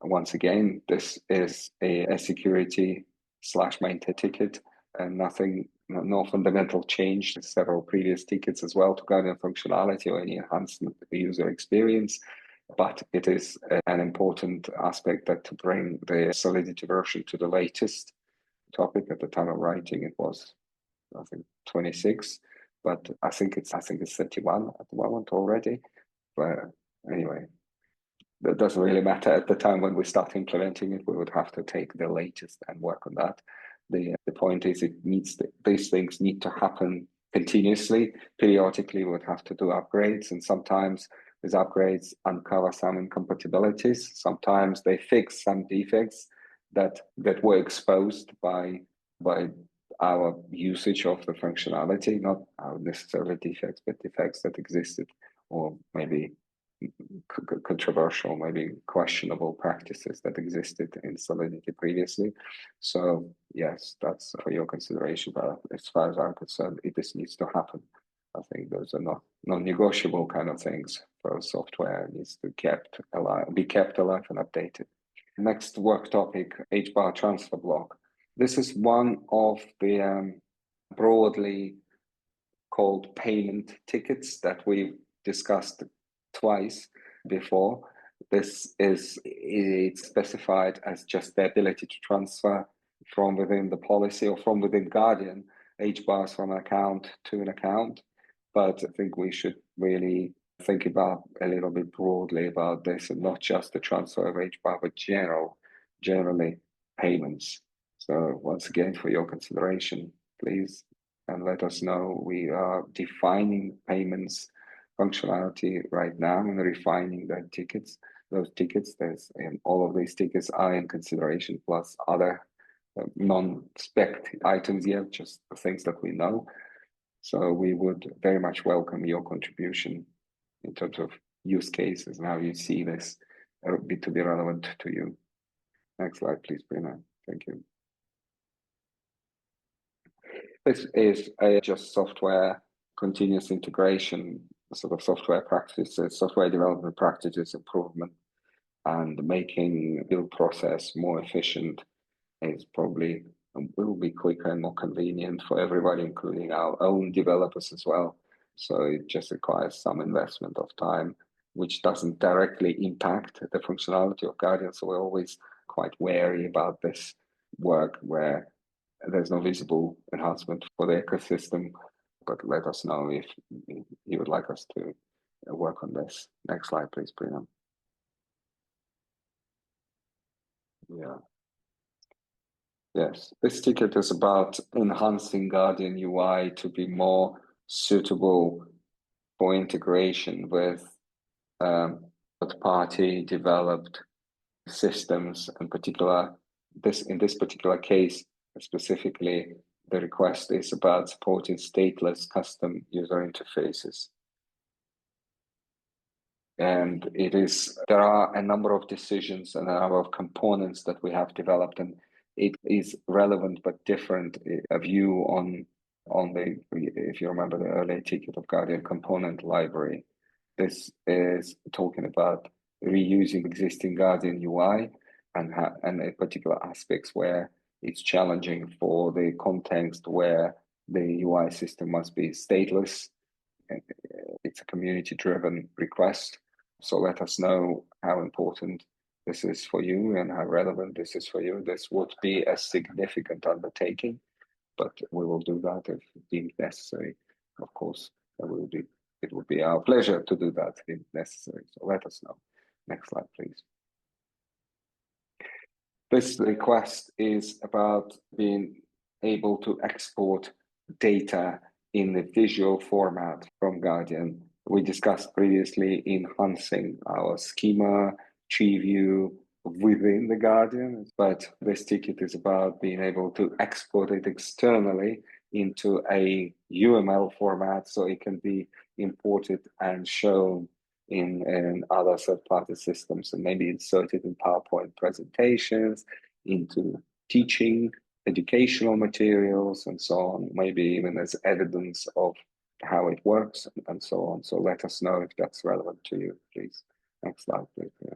Once again, this is a security/maintain ticket, and no fundamental change to several previous tickets as well to Guardian functionality or any enhancement of the user experience. But it is an important aspect that to bring the Solidity version to the latest topic. At the time of writing, it was, I think, 26, but I think it's 31 at the moment already. But anyway, that doesn't really matter. At the time when we start implementing it, we would have to take the latest and work on that. The point is, these things need to happen continuously. Periodically, we would have to do upgrades, and sometimes these upgrades uncover some incompatibilities. Sometimes they fix some defects that were exposed by our usage of the functionality, not necessarily defects, but defects that existed, or maybe controversial, maybe questionable practices that existed in Solidity previously. So yes, that's for your consideration. But as far as I'm concerned, this needs to happen. I think those are not non-negotiable kind of things for software. It needs to be kept alive and updated. Next work topic, HBar transfer block. This is one of the broadly called payment tickets that we discussed twice before. It's specified as just the ability to transfer from within the policy or from within Guardian HBars from an account to an account. But I think we should really think about a little bit broadly about this, and not just the transfer of HBar, but generally payments. So once again, for your consideration, please, and let us know. We are defining payments functionality right now and refining those tickets. And all of these tickets are in consideration, plus other non-spec items yet, just the things that we know. So we would very much welcome your contribution in terms of use cases and how you see this to be relevant to you. Next slide, please, Brina. Thank you. This is just software continuous integration, sort of software practices, software development practices improvement, and making build process more efficient is probably will be quicker and more convenient for everybody, including our own developers as well. So it just requires some investment of time, which doesn't directly impact the functionality of Guardian. So we're always quite wary about this work where there's no visible enhancement for the ecosystem. But let us know if you would like us to work on this. Next slide, please, Brina. Yeah. Yes, this ticket is about enhancing Guardian UI to be more suitable for integration with third-party developed systems. In particular, in this particular case, specifically, the request is about supporting stateless custom user interfaces. And there are a number of decisions and a number of components that we have developed, and it is relevant but different a view on if you remember the earlier ticket of Guardian component library. This is talking about reusing existing Guardian UI and in particular aspects where it's challenging for the context where the UI system must be stateless. It's a community-driven request. So let us know how important this is for you and how relevant this is for you. This would be a significant undertaking, but we will do that if deemed necessary. Of course, it would be our pleasure to do that if necessary. So let us know. Next slide, please. This request is about being able to export data in the visual format from Guardian. We discussed previously enhancing our schema tree view within the Guardian, but this ticket is about being able to export it externally into a UML format so it can be imported and shown in other third-party systems and maybe inserted in PowerPoint presentations, into teaching, educational materials, and so on, maybe even as evidence of how it works and so on. So let us know if that's relevant to you, please. Next slide, please. Yeah.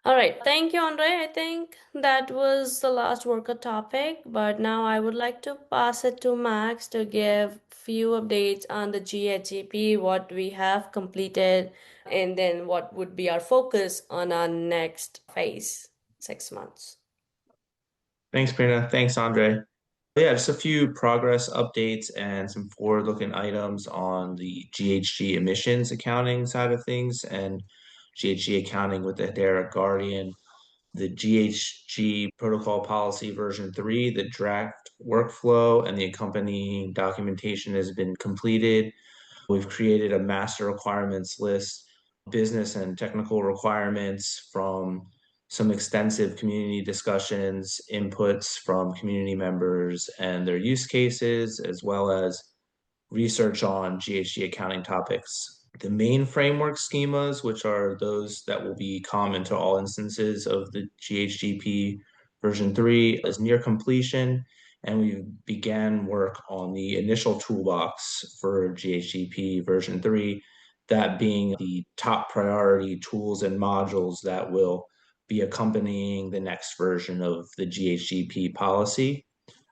All right, thank you, Andre. I think that was the last worker topic, but now I would like to pass it to Max to give few updates on the GHGP, what we have completed, and then what would be our focus on our next phase, 6 months. Thanks, Prina. Thanks, Andre. Yeah, just a few progress updates and some forward-looking items on the GHG emissions accounting side of things and GHG accounting with the Hedera Guardian, the GHG Protocol Policy version 3, the draft workflow and the accompanying documentation has been completed. We've created a master requirements list, business and technical requirements from some extensive community discussions, inputs from community members and their use cases, as well as research on GHG accounting topics. The main framework schemas, which are those that will be common to all instances of the GHGP version 3, is near completion, and we began work on the initial toolbox for GHGP version 3, that being the top priority tools and modules that will be accompanying the next version of the GHGP policy.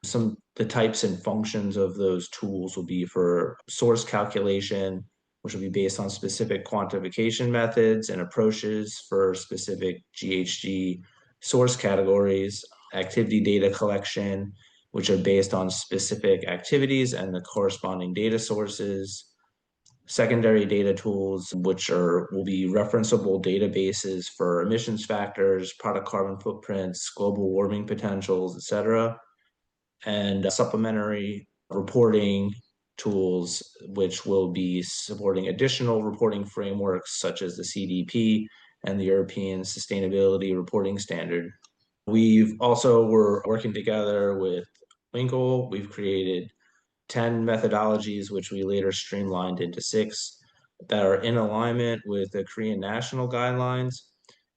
The types and functions of those tools will be for source calculation, which will be based on specific quantification methods and approaches for specific GHG source categories, activity data collection, which are based on specific activities and the corresponding data sources, secondary data tools, which will be referenceable databases for emissions factors, product carbon footprints, global warming potentials, etc., and supplementary reporting tools, which will be supporting additional reporting frameworks such as the CDP and the European Sustainability Reporting Standard. We've also were working together with Winkle. We've created 10 methodologies, which we later streamlined into 6 that are in alignment with the Korean national guidelines,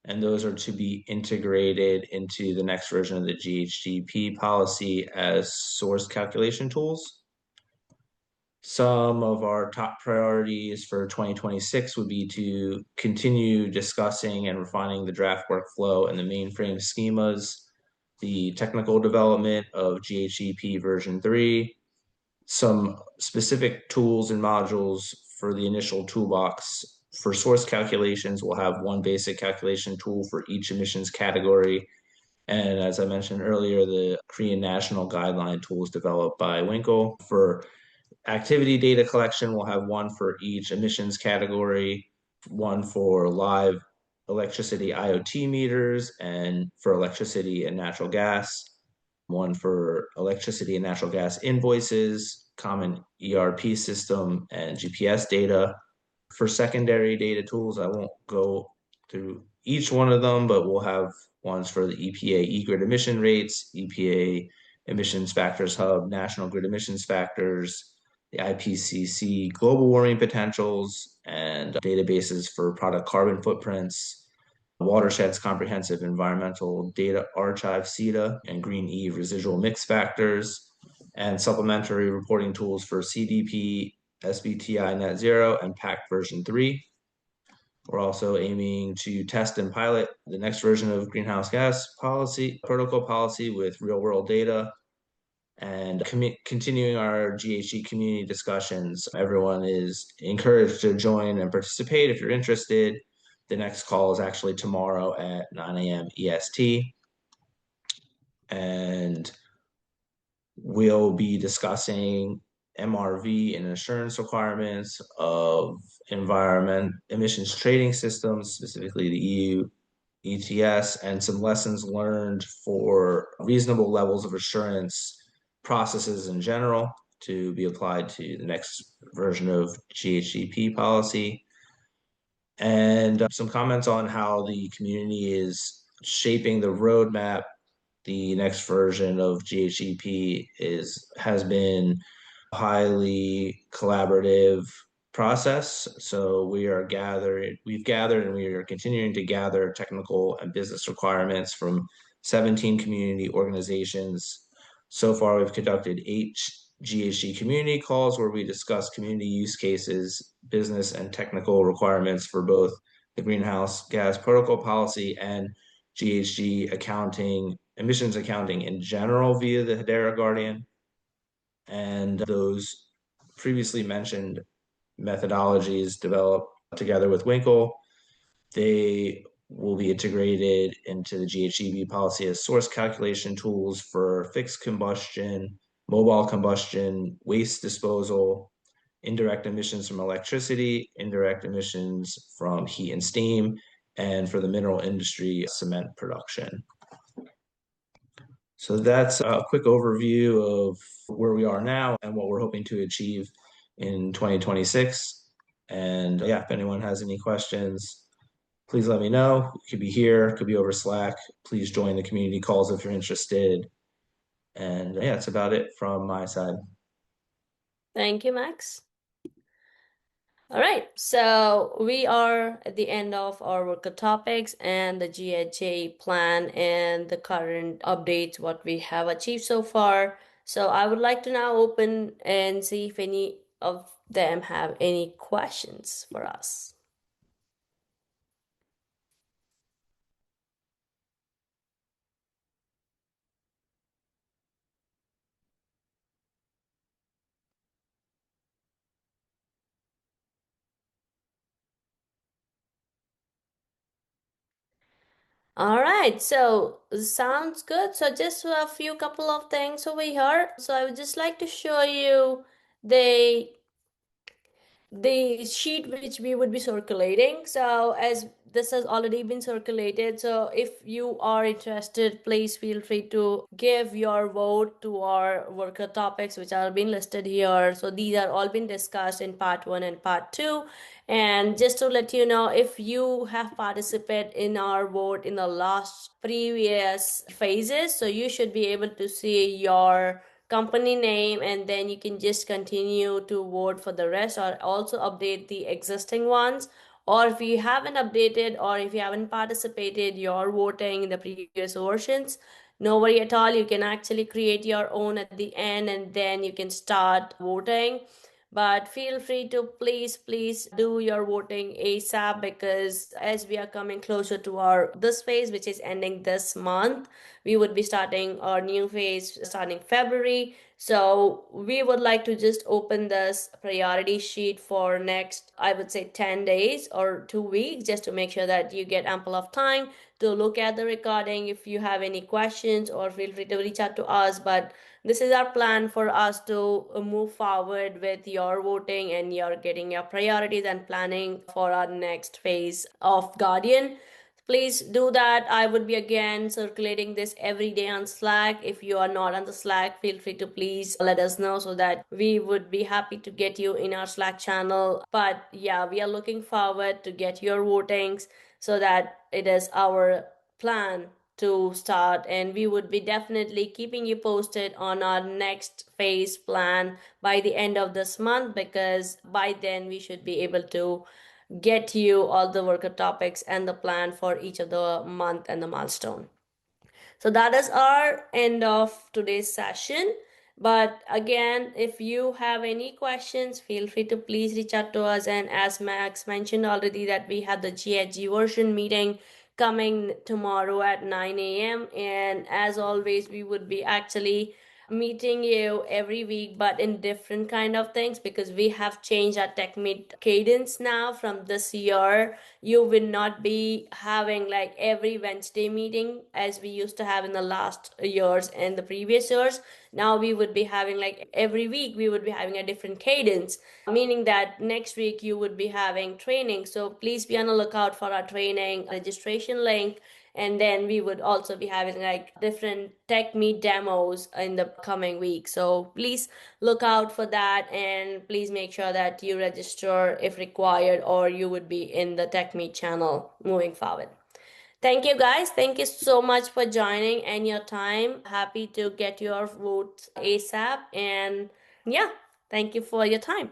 and those are to be integrated into the next version of the GHGP policy as source calculation tools. Some of our top priorities for 2026 would be to continue discussing and refining the draft workflow and the mainframe schemas, the technical development of GHGP version 3, some specific tools and modules for the initial toolbox. For source calculations, we'll have one basic calculation tool for each emissions category. And as I mentioned earlier, the Korean national guideline tools developed by Winkle. For activity data collection, we'll have one for each emissions category, one for live electricity IoT meters, and for electricity and natural gas, one for electricity and natural gas invoices, common ERP system, and GPS data. For secondary data tools, I won't go through each one of them, but we'll have ones for the EPA e-grid emission rates, EPA emissions factors hub, national grid emissions factors, the IPCC global warming potentials, and databases for product carbon footprints, Watershed's Comprehensive Environmental Data Archive CEDA, and Green Eve residual mix factors, and supplementary reporting tools for CDP, SBTI Net Zero, and PACT version 3. We're also aiming to test and pilot the next version of greenhouse gas policy, protocol policy with real world data. and continuing our GHG community discussions. Everyone is encouraged to join and participate if you're interested. The next call is actually tomorrow at 9 a.m. EST. And we'll be discussing MRV and assurance requirements of environment emissions trading systems, specifically the EU ETS, and some lessons learned for reasonable levels of assurance processes in general to be applied to the next version of GHGP policy. And some comments on how the community is shaping the roadmap. The next version of GHGP has been highly collaborative process. So we've gathered and we are continuing to gather technical and business requirements from 17 community organizations. So far, we've conducted 8 GHG community calls where we discuss community use cases, business and technical requirements for both the Greenhouse Gas Protocol Policy and GHG accounting, emissions accounting in general via the Hedera Guardian. And those previously mentioned methodologies developed together with Winkle, they will be integrated into the GHG policy as source calculation tools for fixed combustion, mobile combustion, waste disposal, indirect emissions from electricity, indirect emissions from heat and steam, and for the mineral industry, cement production. So that's a quick overview of where we are now and what we're hoping to achieve in 2026. And yeah, if anyone has any questions, please let me know. It could be here, it could be over Slack. Please join the community calls if you're interested. And yeah, that's about it from my side. Thank you, Max. All right, so we are at the end of our workshop topics and the GHG plan and the current updates, what we have achieved so far. So I would like to now open and see if any of them have any questions for us. All right, so sounds good. So just a few couple of things over here. So I would just like to show you the sheet which we would be circulating. So as this has already been circulated, so if you are interested, please feel free to give your vote to our worker topics which are being listed here. So these are all been discussed in part 1 and part 2. And just to let you know, if you have participated in our vote in the last previous phases, so you should be able to see your company name, and then you can just continue to vote for the rest or also update the existing ones. Or if you haven't updated or if you haven't participated, you're voting in the previous versions, no worry at all. You can actually create your own at the end and then you can start voting. But feel free to please do your voting ASAP, because as we are coming closer to our this phase, which is ending this month, we would be starting our new phase starting February. So we would like to just open this priority sheet for next, I would say 10 days or 2 weeks, just to make sure that you get ample of time to look at the recording. If you have any questions, or feel free to reach out to us. But this is our plan for us to move forward with your voting and your getting your priorities and planning for our next phase of Guardian. Please do that. I would be again circulating this every day on Slack. If you are not on the Slack, feel free to please let us know so that we would be happy to get you in our Slack channel. But yeah, we are looking forward to get your votings so that it is our plan to start, and we would be definitely keeping you posted on our next phase plan by the end of this month, because by then we should be able to get you all the workup topics and the plan for each of the month and the milestone. So that is our end of today's session. But again, if you have any questions, feel free to please reach out to us. And as Max mentioned already, that we have the GHG version meeting coming tomorrow at 9 a.m. And as always, we would be actually meeting you every week, but in different kind of things, because we have changed our tech meet cadence now from this year. You will not be having like every Wednesday meeting as we used to have in the last years and the previous years. Now we would be having like every week we would be having a different cadence, meaning that next week you would be having training. So please be on the lookout for our training registration link. And then we would also be having like different tech meet demos in the coming week. So please look out for that, and please make sure that you register if required, or you would be in the tech meet channel moving forward. Thank you guys. Thank you so much for joining and your time. Happy to get your votes ASAP. And yeah, thank you for your time.